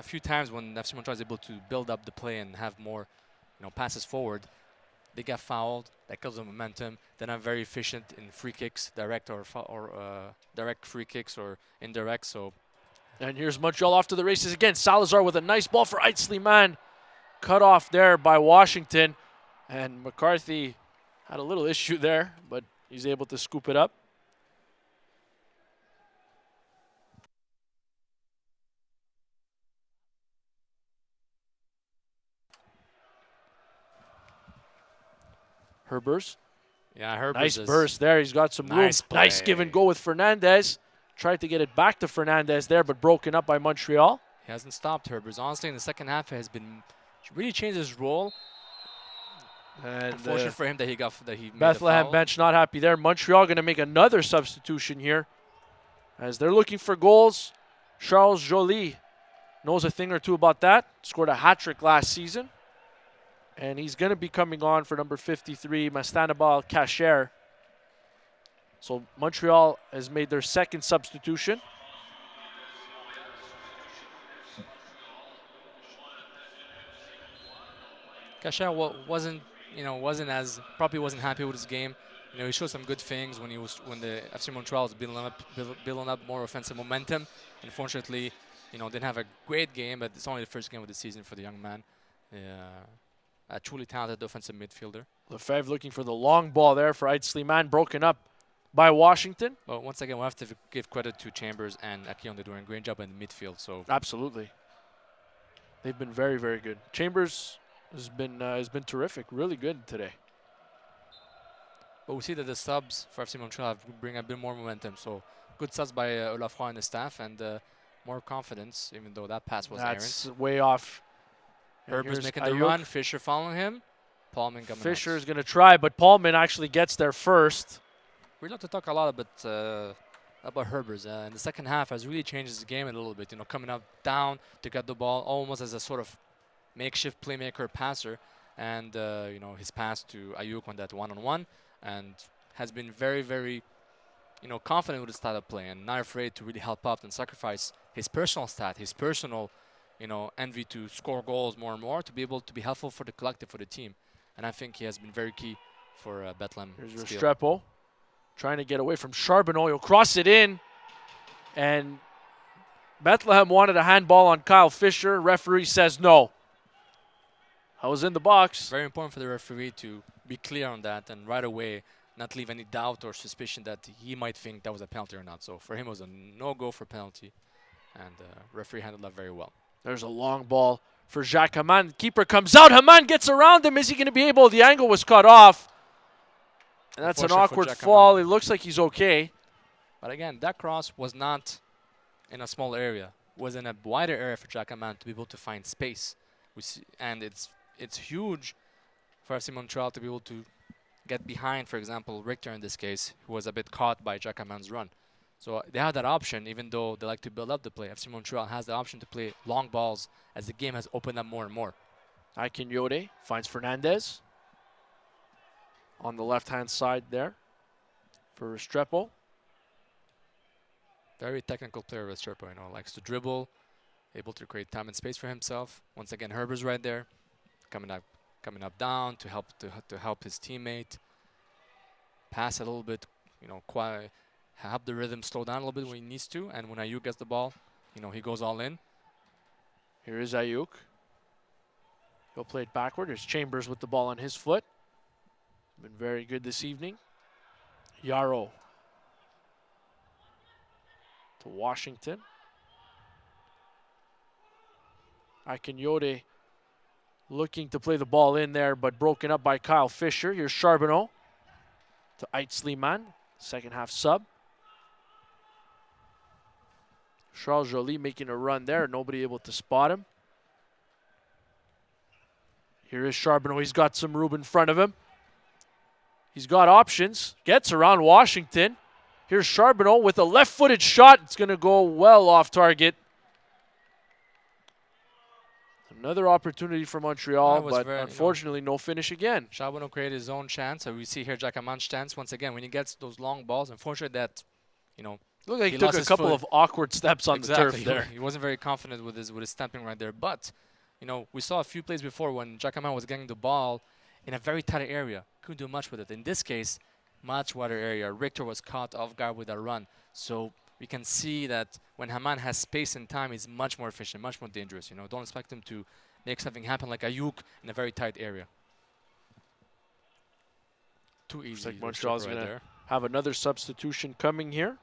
few times when FC Montreal is able to build up the play and have more, passes forward, they get fouled. That kills the momentum. They're not very efficient in free kicks, direct or direct free kicks or indirect. So, and here's Montreal off to the races again. Salazar with a nice ball for Eitzli-Man. Cut off there by Washington. And McCarthy had a little issue there, but he's able to scoop it up. Herbers. Yeah, Herbers. Nice burst there. He's got some room. Nice give and go with Fernandez. Tried to get it back to Fernandez there, but broken up by Montreal. He hasn't stopped Herbers. Honestly, in the second half, he has been really changed his role. And unfortunate for him that he made Bethlehem a foul. bench not happy there. Montreal going to make another substitution here, as they're looking for goals. Charles Joly knows a thing or two about that. Scored a hat-trick last season. And he's going to be coming on for number 53, Mastanabal Kasher. So Montreal has made their second substitution. Kasher wasn't wasn't happy with his game. He showed some good things when the FC Montreal was building up more offensive momentum. Unfortunately, didn't have a great game, but it's only the first game of the season for the young man. A truly talented offensive midfielder. Lefebvre looking for the long ball there for Eitzli-Man, broken up by Washington. But once again, we'll have to give credit to Chambers and Akion. They're doing a great job in the midfield. So absolutely, they've been very, very good. Chambers has been terrific, really good today. But we see that the subs for FC Montreal bring a bit more momentum. So good subs by Olafroy and the staff, and more confidence, even though that pass was errant. That's way off. Herbers making the run. Fisher following him. Paulman coming Fisher out. is going to try, but Paulman actually gets there first. We'd like to talk a lot about Herbers. In the second half, has really changed his game a little bit. Coming up down to get the ball almost as a sort of makeshift playmaker passer, and his pass to Ayuk on that one-on-one, and has been very, very confident with his style of play and not afraid to really help out and sacrifice his personal stat, his personal envy to score goals more and more to be able to be helpful for the collective, for the team. And I think he has been very key for Bethlehem. Here's Restrepo trying to get away from Charbonneau. He'll cross it in. And Bethlehem wanted a handball on Kyle Fisher. Referee says no. I was in the box. Very important for the referee to be clear on that and right away not leave any doubt or suspicion that he might think that was a penalty or not. So for him, it was a no-go for penalty. And referee handled that very well. There's a long ball for Jacques Haman. Keeper comes out. Haman gets around him. Is he going to be able? The angle was cut off. And that's an awkward fall. It looks like he's okay. But again, that cross was not in a small area. It was in a wider area for Jacques Haman to be able to find space. And it's huge for FC Montreal to be able to get behind, for example, Richter in this case, who was a bit caught by Jacques Haman's run. So they have that option, even though they like to build up the play. FC Montreal has the option to play long balls as the game has opened up more and more. Akinyode finds Fernandez on the left-hand side there for Restrepo. Very technical player, Restrepo. You know, likes to dribble, able to create time and space for himself. Once again, Herbert's right there, coming up down to help his teammate. Pass a little bit, you know, help the rhythm slow down a little bit when he needs to, and when Ayuk gets the ball, you know, he goes all in. Here is Ayuk. He'll play it backward. There's Chambers with the ball on his foot. Been very good this evening. Yarrow to Washington. Akinyode looking to play the ball in there, but broken up by Kyle Fisher. Here's Charbonneau to Eitzliman, second half sub. Charles Joly making a run there, nobody able to spot him. Here is Charbonneau, he's got some room in front of him. He's got options, gets around Washington. Here's Charbonneau with a left-footed shot. It's gonna go well off target. Another opportunity for Montreal, but unfortunately no finish again. Charbonneau created his own chance. So we see here Jacaman's chance once again when he gets those long balls. Unfortunately, that, you know, looked like he took a couple of awkward steps on the turf there. He wasn't very confident with his stamping right there. But, you know, we saw a few plays before when Jacaman was getting the ball in a very tight area. Couldn't do much with it. In this case, much wider area. Richter was caught off guard with that run. So we can see that when Haman has space and time, he's much more efficient, much more dangerous. You know, don't expect him to make something happen like Ayuk in a very tight area. Too easy. Looks like Montreal's going to have another substitution coming here.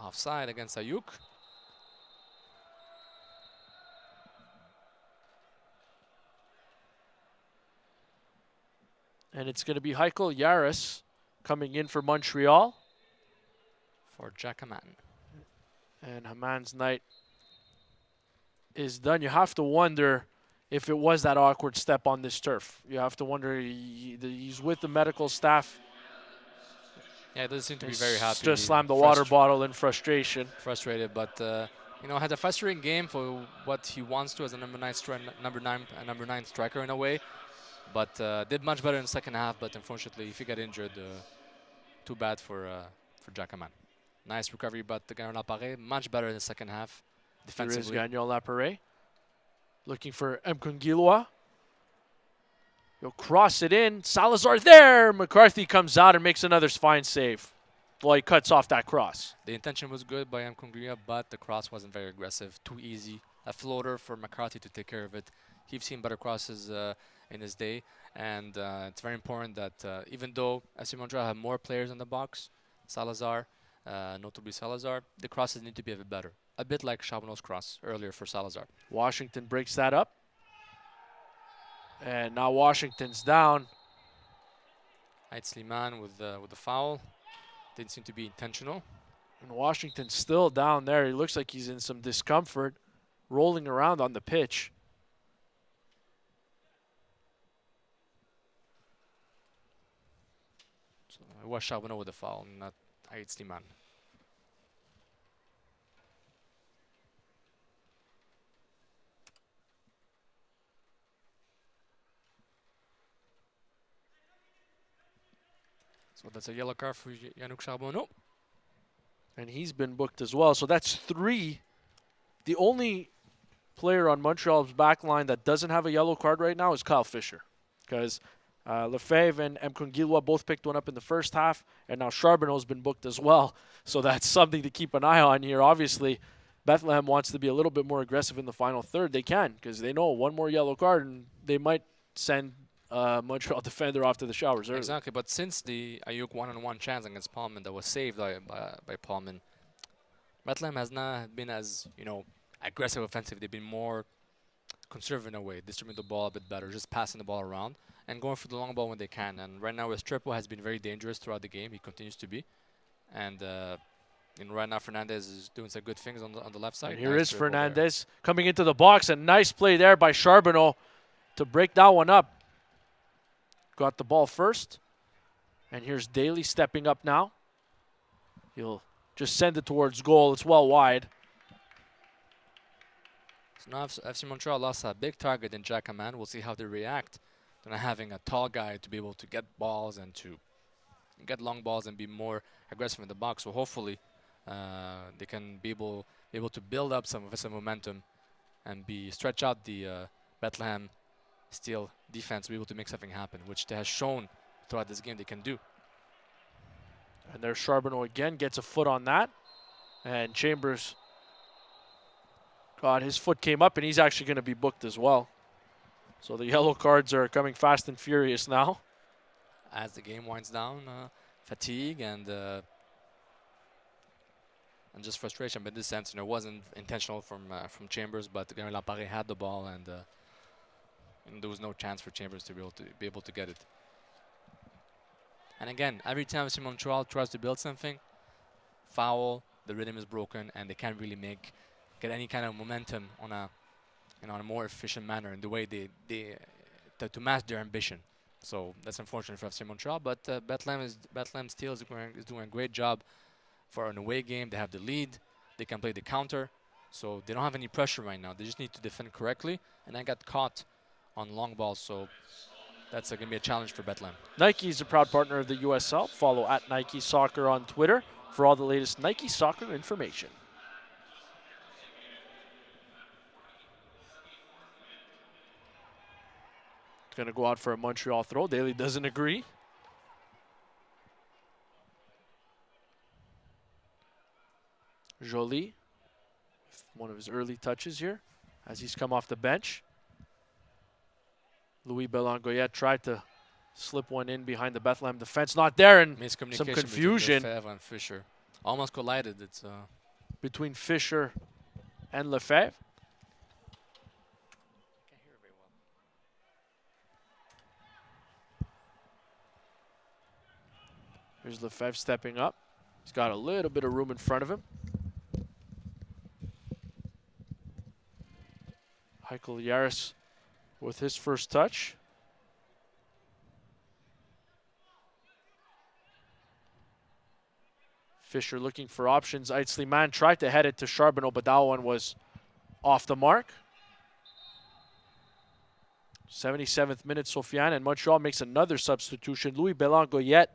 Offside against Ayuk. And it's going to be Heikel Yaris coming in for Montreal. For Jacaman. And Haman's night is done. You have to wonder if it was that awkward step on this turf. You have to wonder, he's with the medical staff. Yeah, it doesn't seem to be very happy. Just slammed the water bottle in frustration. Frustrated, but you know, had a frustrating game for what he wants to as a number nine striker in a way. But did much better in the second half. But unfortunately, if he got injured, too bad for Jacaman. Nice recovery, but Gagnon Laparé much better in the second half defensively. There is Gagnon Laparé looking for Mkongilwa. He'll cross it in. Salazar there. McCarthy comes out and makes another fine save. Well, he cuts off that cross. The intention was good by Mkongilwa, but the cross wasn't very aggressive. Too easy. A floater for McCarthy to take care of it. He's seen better crosses in his day, and it's very important that even though FC Montreal have more players in the box, Salazar, notably Salazar, the crosses need to be a bit better. A bit like Charbonneau's cross earlier for Salazar. Washington breaks that up. And now Washington's down. Eitzliman with the foul. Didn't seem to be intentional. And Washington's still down there. He looks like he's in some discomfort, rolling around on the pitch. So it was Charbonneau with the foul, not Eitzliman. So that's a yellow card for Yannick Charbonneau. And he's been booked as well. So that's 3. The only player on Montreal's back line that doesn't have a yellow card right now is Kyle Fisher. Because Lefebvre and Mkongilwa both picked one up in the first half. And now Charbonneau's been booked as well. So that's something to keep an eye on here. Obviously, Bethlehem wants to be a little bit more aggressive in the final third. They can, because they know one more yellow card and they might send Montreal defender off to the showers early. Exactly, but since the Ayuk one-on-one chance against Palman that was saved by Palman, Bethlehem has not been as, you know, aggressive offensive. They've been more conservative in a way, distributing the ball a bit better, just passing the ball around and going for the long ball when they can. And right now, Restrepo has been very dangerous throughout the game. He continues to be, and right now Fernandez is doing some good things on the left side. And here is Fernandez coming into the box. A nice play there by Charbonneau to break that one up. Got the ball first. And here's Daly stepping up now. He'll just send it towards goal. It's well wide. So now FC Montreal lost a big target in Jacaman. We'll see how they react they're not having a tall guy to be able to get balls and to get long balls and be more aggressive in the box. So hopefully they can be able to build up some offensive momentum and stretch out the Bethlehem Steel defense to be able to make something happen, which they have shown throughout this game they can do. And there's Charbonneau again, gets a foot on that. And Chambers, God, his foot came up and he's actually going to be booked as well. So the yellow cards are coming fast and furious now. As the game winds down, fatigue and just frustration. But in this sense, it wasn't intentional from Chambers, but Laparé had the ball and there was no chance for Chambers to be able to get it. And again, every time Montreal tries to build something, foul, the rhythm is broken, and they can't really get any kind of momentum on a more efficient manner in the way to match their ambition. So that's unfortunate for FC Montreal, but Bethlehem Steel is doing a great job for an away game. They have the lead, they can play the counter, so they don't have any pressure right now. They just need to defend correctly, and I got caught on long balls, so that's going to be a challenge for Bethlehem. Nike is a proud partner of the USL. Follow at Nike Soccer on Twitter for all the latest Nike Soccer information. Going to go out for a Montreal throw. Daly doesn't agree. Joly, one of his early touches here as he's come off the bench. Louis Belangoyet tried to slip one in behind the Bethlehem defense. Not there, and some confusion. Lefebvre and Fisher almost collided. It's between Fisher and Lefebvre. Can't hear very well. Here's Lefebvre stepping up. He's got a little bit of room in front of him. Heikel Yaris with his first touch. Fisher looking for options. Eitzli-Man tried to head it to Charbonneau, but that one was off the mark. 77th minute, Sofiane, and Montreal makes another substitution. Louis Belangoyet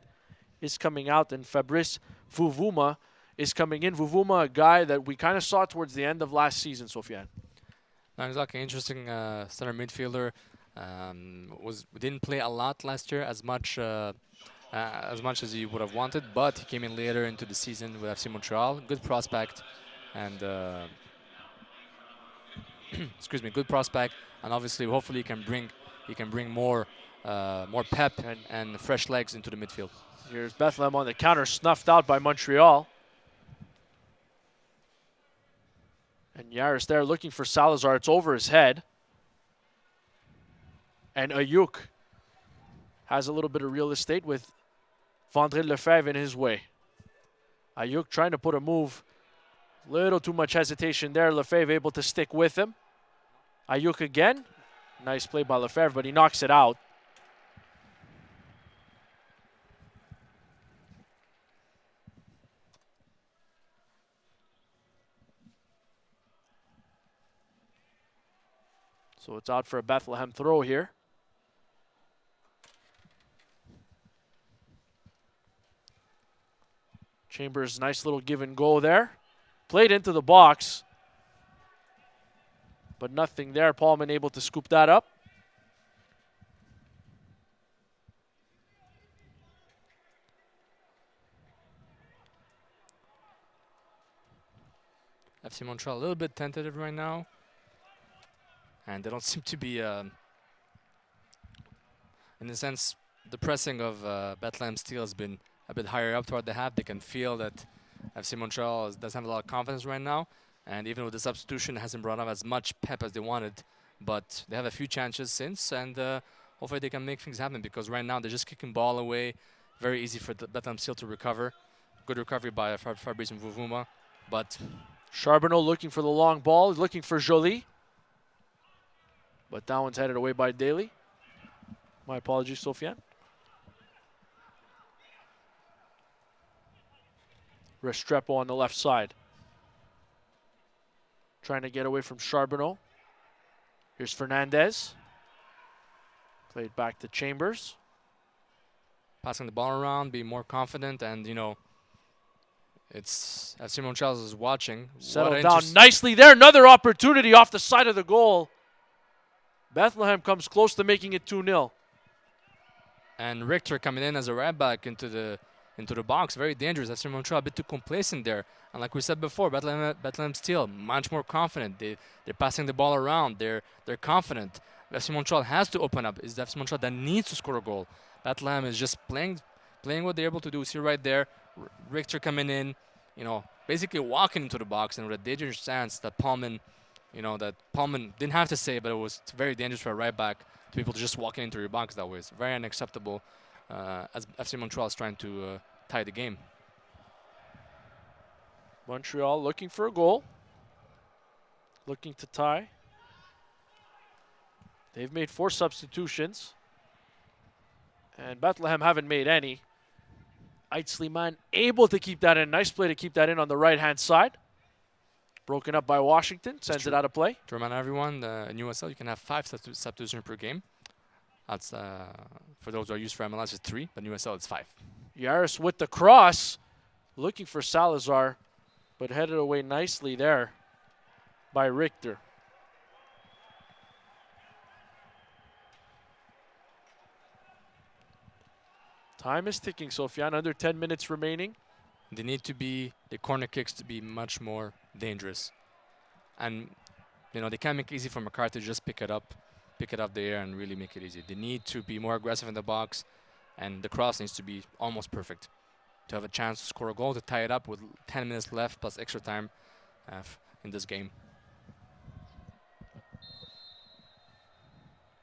is coming out, and Fabrice Vuvuma is coming in. Vuvuma, a guy that we kind of saw towards the end of last season, Sofiane. Exactly, interesting center midfielder. Didn't play a lot last year, as much as he would have wanted, but he came in later into the season with FC Montreal. Good prospect, and excuse me, good prospect, and obviously, hopefully, he can bring more pep and fresh legs into the midfield. Here's Bethlehem on the counter, snuffed out by Montreal. And Yaris there looking for Salazar. It's over his head. And Ayuk has a little bit of real estate with Vandré Lefebvre in his way. Ayuk trying to put a move. Little too much hesitation there. Lefebvre able to stick with him. Ayuk again. Nice play by Lefebvre, but he knocks it out. So it's out for a Bethlehem throw here. Chambers, nice little give and go there. Played into the box, but nothing there. Paulman able to scoop that up. FC Montreal a little bit tentative right now. And they don't seem to be, in a sense, the pressing of Bethlehem Steel has been a bit higher up toward the half. They can feel that FC Montreal doesn't have a lot of confidence right now. And even with the substitution, it hasn't brought up as much pep as they wanted. But they have a few chances since, and hopefully they can make things happen, because right now they're just kicking ball away. Very easy for the Bethlehem Steel to recover. Good recovery by Fabrice Vuvuma. But Charbonneau looking for the long ball, looking for Joly. But that one's headed away by Daly. My apologies, Sofiane. Restrepo on the left side. Trying to get away from Charbonneau. Here's Fernandez. Played back to Chambers. Passing the ball around, be more confident, and it's FC Montreal is watching. Settled down nicely there. Another opportunity off the side of the goal. Bethlehem comes close to making it 2-0. And Richter coming in as a right back into the box, very dangerous. FC Montreal a bit too complacent there. And like we said before, Bethlehem still much more confident. They're passing the ball around. They're confident. FC Montreal has to open up. It's FC Montreal that needs to score a goal. Bethlehem is just playing what they're able to do. See right there, Richter coming in, basically walking into the box, and with a dangerous chance that Pullman didn't have to say, but it was very dangerous for a right back to be able to just walk into your box that way. It's very unacceptable as FC Montreal is trying to tie the game. Montreal looking for a goal. Looking to tie. They've made 4 substitutions. And Bethlehem haven't made any. Eitzliman able to keep that in. Nice play to keep that in on the right-hand side. Broken up by Washington. Sends it out of play. To remind everyone, in USL, you can have 5 substitutions per game. That's for those who are used for MLS, it's 3. But in USL, it's 5. Yaris with the cross. Looking for Salazar. But headed away nicely there by Richter. Time is ticking, Sofiane. Under 10 minutes remaining. They need the corner kicks to be much more dangerous. And, they can't make it easy for McCarthy to just pick it up there and really make it easy. They need to be more aggressive in the box, and the cross needs to be almost perfect to have a chance to score a goal, to tie it up with 10 minutes left plus extra time in this game.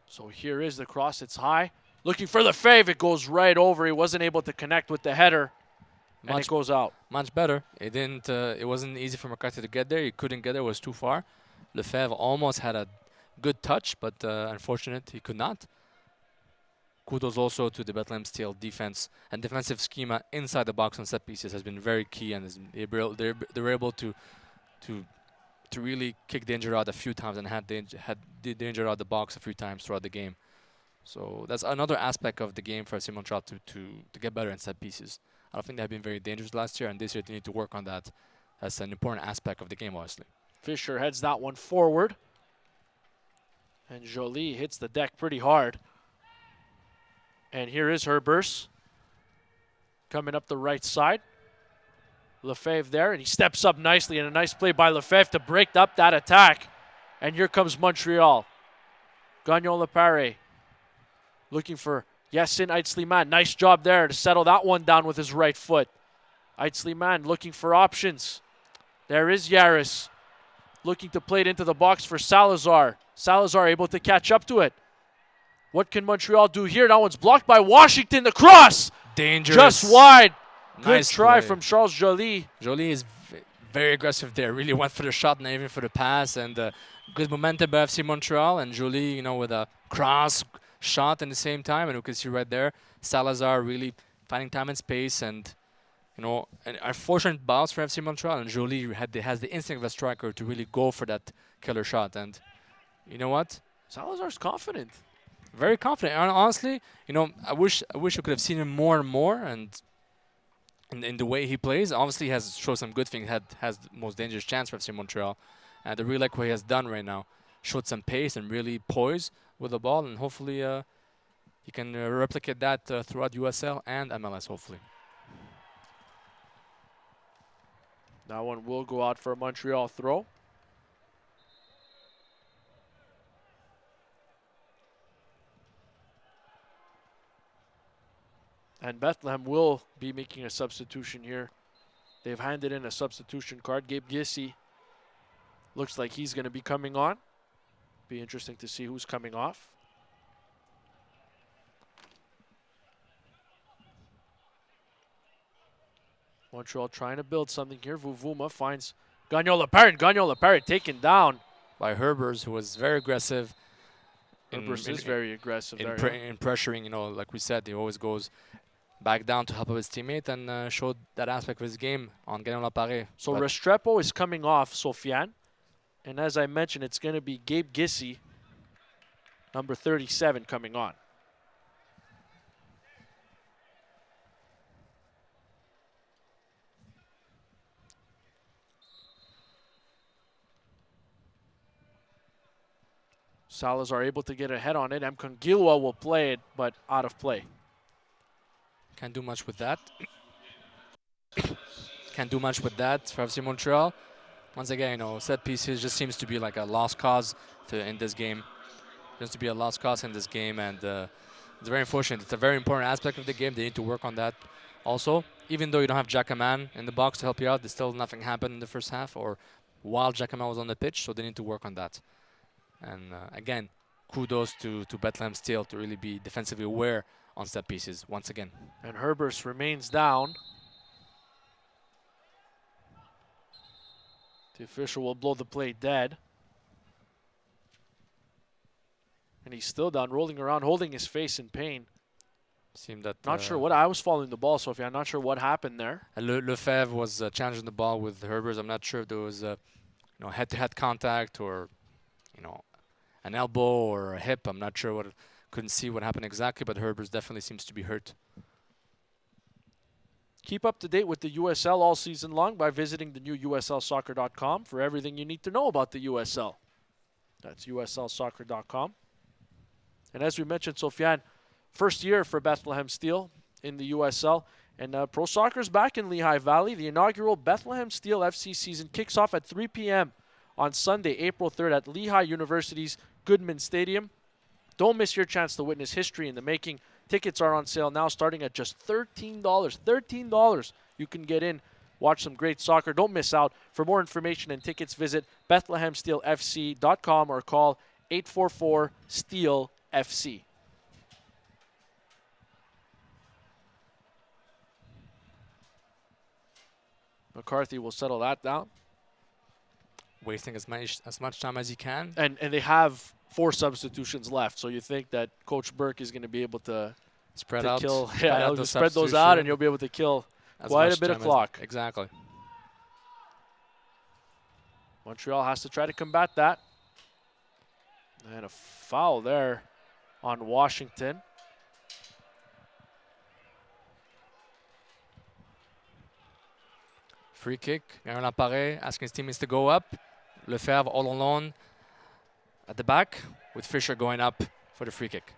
So here is the cross. It's high. Looking for the fave. It goes right over. He wasn't able to connect with the header. And it goes out. Much better. It wasn't easy for McCarthy to get there. He couldn't get there. It was too far. Lefebvre almost had a good touch, but unfortunate he could not. Kudos also to the Bethlehem Steel defense and defensive schema inside the box on set pieces has been very key, and they were able to really kick danger out a few times and had danger out the box a few times throughout the game. So that's another aspect of the game for FC Montreal to get better in set pieces. I don't think they have been very dangerous last year, and this year they need to work on that. That's an important aspect of the game, obviously. Fisher heads that one forward. And Jolie hits the deck pretty hard. And here is Herbers coming up the right side. Lefebvre there, and he steps up nicely, and a nice play by Lefebvre to break up that attack. And here comes Montreal. Gagnon Lepare looking for Yassin Eitzliman. Nice job there to settle that one down with his right foot. Eitzliman looking for options. There is Yaris looking to play it into the box for Salazar. Salazar able to catch up to it. What can Montreal do here? That one's blocked by Washington. The cross! Dangerous. Just wide. Nice Good try play from Charles Joly. Joly is very aggressive there. Really went for the shot, not even for the pass. And good momentum by FC Montreal. And Joly, with a cross shot at the same time. And you can see right there, Salazar really finding time and space. And, an unfortunate bounce for FC Montreal. And Joly has the instinct of a striker to really go for that killer shot. And you know what? Salazar's confident. Very confident. And honestly, I wish we could have seen him more and more. And in the way he plays, obviously he has showed some good things. Has the most dangerous chance for FC Montreal. And I really like what he has done right now. Showed some pace and really poise with the ball. And hopefully he can replicate that throughout USL and MLS, hopefully. That one will go out for a Montreal throw. And Bethlehem will be making a substitution here. They've handed in a substitution card. Gabe Gissi looks like he's going to be coming on. Be interesting to see who's coming off. Montreal trying to build something here. Vuvuma finds Gagnon Lepare, and Gagnon Lepare taken down by Herbers, who was very aggressive. Herbers is very aggressive in there. pressuring, like we said, he always goes back down to help out his teammate and showed that aspect of his game on Gagnon Lepare. So Restrepo is coming off, Sofiane. And as I mentioned, it's going to be Gabe Gissi, number 37, coming on. Salazar able to get ahead on it. Mkongilwa will play it, but out of play. Can't do much with that. Can't do much with that for FC Montreal. Once again, set pieces just seems to be like a lost cause in this game. Just to be a lost cause in this game, and it's very unfortunate. It's a very important aspect of the game. They need to work on that. Also, even though you don't have Jackaman in the box to help you out, there's still nothing happened in the first half or while Jackaman was on the pitch, so they need to work on that. And again, kudos to Bethlehem Steel to really be defensively aware on set pieces once again. And Herbers remains down. The official will blow the play dead. And he's still down, rolling around, holding his face in pain. Seemed that not sure what. I was following the ball, Sophie. I'm not sure what happened there. Lefebvre was challenging the ball with Herbers. I'm not sure if there was head-to-head contact or an elbow or a hip. I'm not sure what. Couldn't see what happened exactly, but Herbers definitely seems to be hurt. Keep up to date with the USL all season long by visiting the new USLsoccer.com for everything you need to know about the USL. That's USLsoccer.com. And as we mentioned, Sofiane, first year for Bethlehem Steel in the USL. And Pro Soccer's back in Lehigh Valley. The inaugural Bethlehem Steel FC season kicks off at 3 p.m. on Sunday, April 3rd at Lehigh University's Goodman Stadium. Don't miss your chance to witness history in the making. Tickets are on sale now starting at just $13. $13. You can get in, watch some great soccer. Don't miss out. For more information and tickets, visit BethlehemSteelFC.com or call 844-STEEL-FC. McCarthy will settle that down. Wasting as much time as he can. And they have 4 substitutions left, so you think that Coach Burke is going to be able to spread out those out, and you'll be able to kill quite a bit of clock. Exactly. Montreal has to try to combat that. And a foul there on Washington. Free kick. Aaron Lapare asking his teammates to go up. Lefebvre all alone at the back with Fisher going up for the free kick.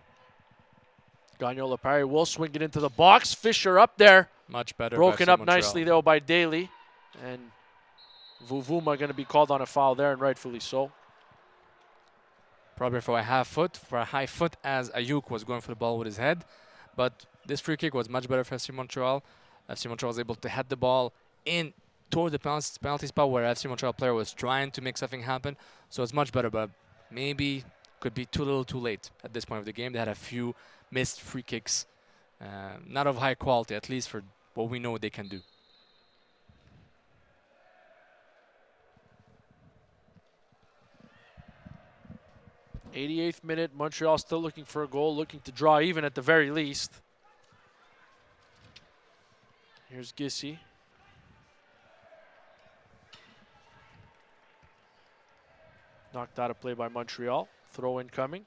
Gagnon Lapare will swing it into the box. Fisher up there. Much better. Broken up nicely though by Daly. And Vuvuma going to be called on a foul there, and rightfully so. Probably for a high foot as Ayuk was going for the ball with his head. But this free kick was much better for FC Montreal. FC Montreal was able to head the ball in toward the penalty spot where FC Montreal player was trying to make something happen. So it's much better, but maybe could be too little too late at this point of the game. They had a few missed free kicks. Not of high quality, at least for what we know they can do. '88th minute, Montreal still looking for a goal, looking to draw even at the very least. Here's Gissy. Knocked out of play by Montreal. Throw in coming.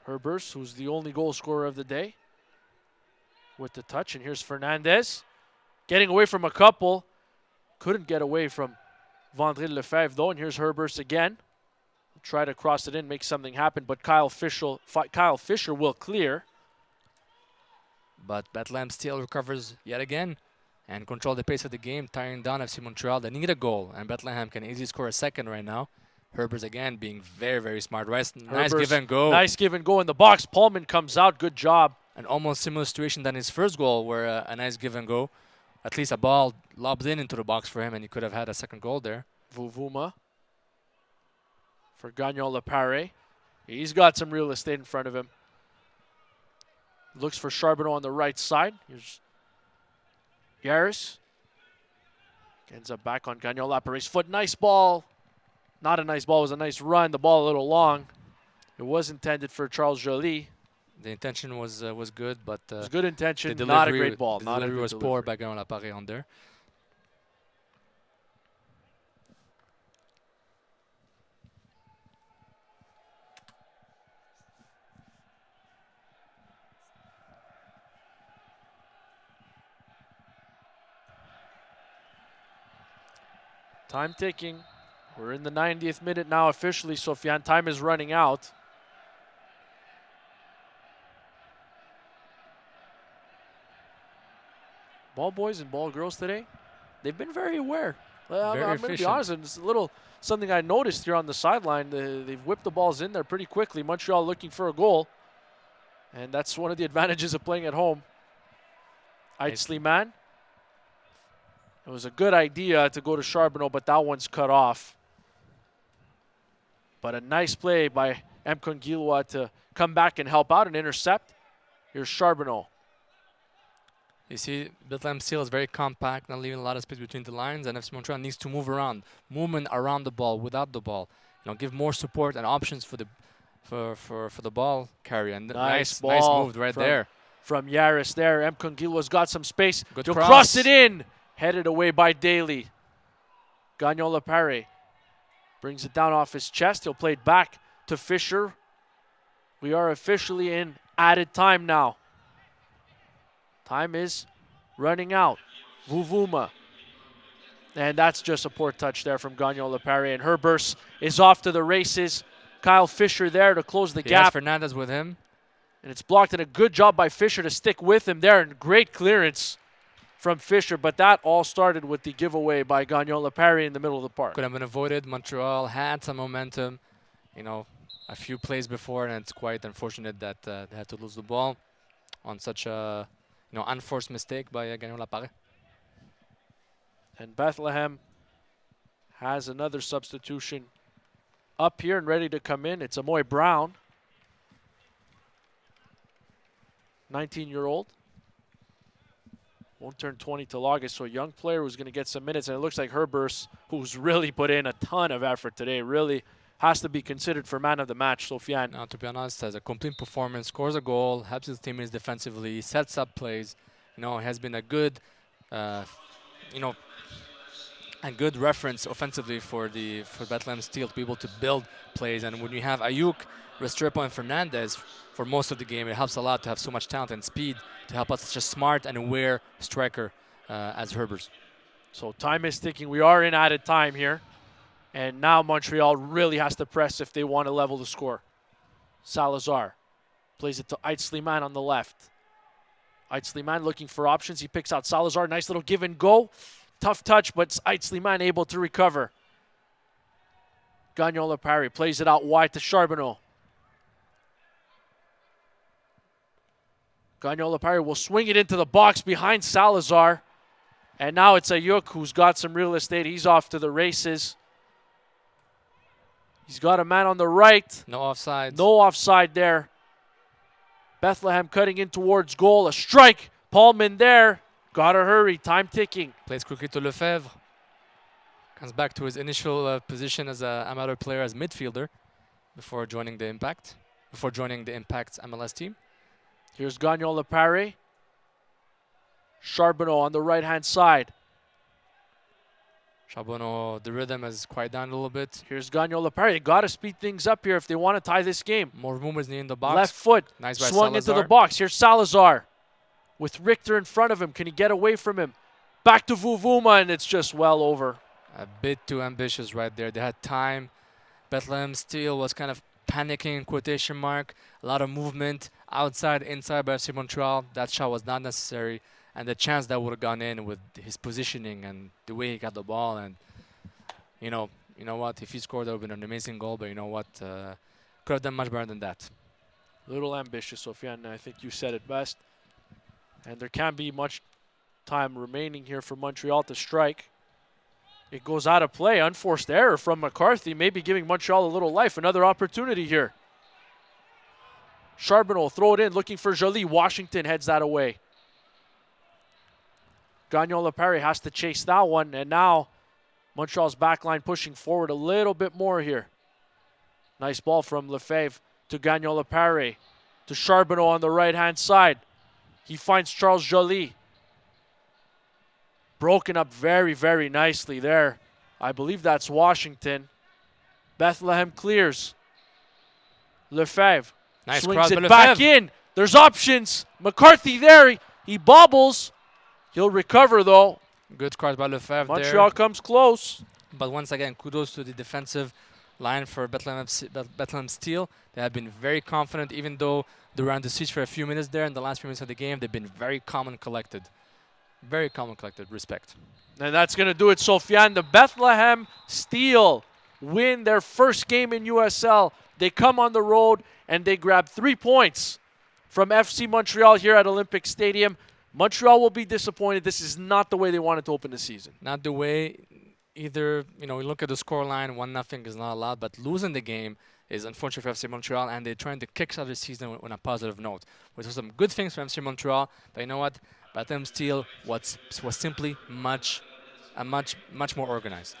Herbers, who's the only goal scorer of the day, with the touch. And here's Fernandez. Getting away from a couple. Couldn't get away from Vandré Lefebvre, though. And here's Herbers again. Try to cross it in, make something happen, but Kyle Fisher will clear. But Bethlehem Steel recovers yet again and control the pace of the game, tiring down FC Montreal. They need a goal, and Bethlehem can easily score a second right now. Herbers again being very, very smart. Nice give and go. Nice give and go in the box. Pullman comes out. Good job. An almost similar situation than his first goal, where a nice give and go. At least a ball lobbed into the box for him, and he could have had a second goal there. Vuvuma for Gagnon Lapare. He's got some real estate in front of him. Looks for Charbonneau on the right side. Here's Yaris. Ends up back on Gagnon Lapare's foot. Nice ball. Not a nice ball. It was a nice run. The ball a little long. It was intended for Charles Joly. The intention was good, but it was good intention. The not a great ball. The delivery was poor by Gagnon Lapare on there. Time ticking. We're in the 90th minute now officially, Sofiane. Time is running out. Ball boys and ball girls today, they've been very aware. I'm going to be honest, it's a little something I noticed here on the sideline. They've whipped the balls in there pretty quickly. Montreal looking for a goal. And that's one of the advantages of playing at home. Slimane. It was a good idea to go to Charbonneau, but that one's cut off. But a nice play by M. Kongilwa to come back and help out and intercept. Here's Charbonneau. You see, Bethlehem Steel is very compact, not leaving a lot of space between the lines, and FC Montreal needs to move around, movement around the ball, without the ball. Give more support and options for the ball carry. And nice move right there from Yaris. There, M. Kongilwa's got some space. Good He'll cross. Cross it in, headed away by Daly. Gagnon Lepare brings it down off his chest. He'll play it back to Fisher. We are officially in added time now. Time is running out. Vuvuma. And that's just a poor touch there from Gagnon Lepare. And Herbers is off to the races. Kyle Fisher there to close the gap. Fernandez with him. And it's blocked, and a good job by Fisher to stick with him there. And great clearance from Fisher. But that all started with the giveaway by Gagnon Lepare in the middle of the park. Could have been avoided. Montreal had some momentum, a few plays before, and it's quite unfortunate that they had to lose the ball on such a unforced mistake by Gagnon Lepare. And Bethlehem has another substitution up here and ready to come in. It's Amoy Brown, 19-year-old. Won't turn 20 till August, so a young player who's going to get some minutes. And it looks like Herbers, who's really put in a ton of effort today, really has to be considered for man of the match, Sofiane. Now, to be honest, has a complete performance, scores a goal, helps his teammates defensively, sets up plays. Has been a good, a good reference offensively for Bethlehem Steel to be able to build plays. And when you have Ayuk, Restrepo, and Fernandez for most of the game, it helps a lot to have so much talent and speed to help us such a smart and aware striker as Herbers. So time is ticking. We are in added time here. And now Montreal really has to press if they want to level the score. Salazar plays it to Slimane on the left. Slimane looking for options. He picks out Salazar. Nice little give and go. Tough touch, but Slimane able to recover. Gagnon Lepare plays it out wide to Charbonneau. Gagnon Lepare will swing it into the box behind Salazar. And now it's Ayuk who's got some real estate. He's off to the races. He's got a man on the right. No offside. No offside there. Bethlehem cutting in towards goal. A strike. Paulman there. Gotta hurry. Time ticking. Plays quickly to Lefebvre. Comes back to his initial position as an amateur player as midfielder before joining the Impact. Before joining the Impact's MLS team. Here's Gagnon Lepare. Charbonneau on the right-hand side. Charbonneau, the rhythm has quieted down a little bit. Here's Gagnon Lepare. They got to speed things up here if they want to tie this game. More movements in the box. Left foot. Nice by swung Salazar. into the box. Here's Salazar with Richter in front of him. Can he get away from him? Back to Vuvuma, and it's just well over. A bit too ambitious right there. They had time. Bethlehem Steel was kind of panicking, in quotation mark. A lot of movement outside, inside by FC Montreal. That shot was not necessary. And the chance that would have gone in with his positioning and the way he got the ball. And, you know what? If he scored, that would have been an amazing goal. But you know what? Could have done much better than that. A little ambitious, Sofiane. I think you said it best. And there can't be much time remaining here for Montreal to strike. It goes out of play. Unforced error from McCarthy, maybe giving Montreal a little life. Another opportunity here. Charbonneau will throw it in, looking for Joly. Washington heads that away. Gagnon Lepare has to chase that one, and now Montreal's backline pushing forward a little bit more here. Nice ball from Lefebvre to Gagnon Lepare. To Charbonneau on the right-hand side. He finds Charles Joly. Broken up very, very nicely there. I believe that's Washington. Bethlehem clears. Lefebvre Nice swings cross it by back Lefebvre. in. There's options. McCarthy there. He bobbles. He'll recover, though. Good cross by Lefebvre Montreal there. comes close. But once again, kudos to the defensive line for Bethlehem Steel. They have been very confident, even though they were under siege for a few minutes there in the last few minutes of the game. They've been very calm and collected. Very calm and collected. Respect. And that's going to do it, Sofiane. The Bethlehem Steel win their first game in USL. They come on the road and they grab 3 points from FC Montreal here at Olympic Stadium. Montreal will be disappointed. This is not the way they wanted to open the season. Not the way either. You know, we look at the scoreline, 1-0 is not allowed, but losing the game is unfortunate for FC Montreal, and they're trying to kickstart the season on a positive note, which was some good things for FC Montreal. But you know what? Bethlehem Steel was simply much more organized.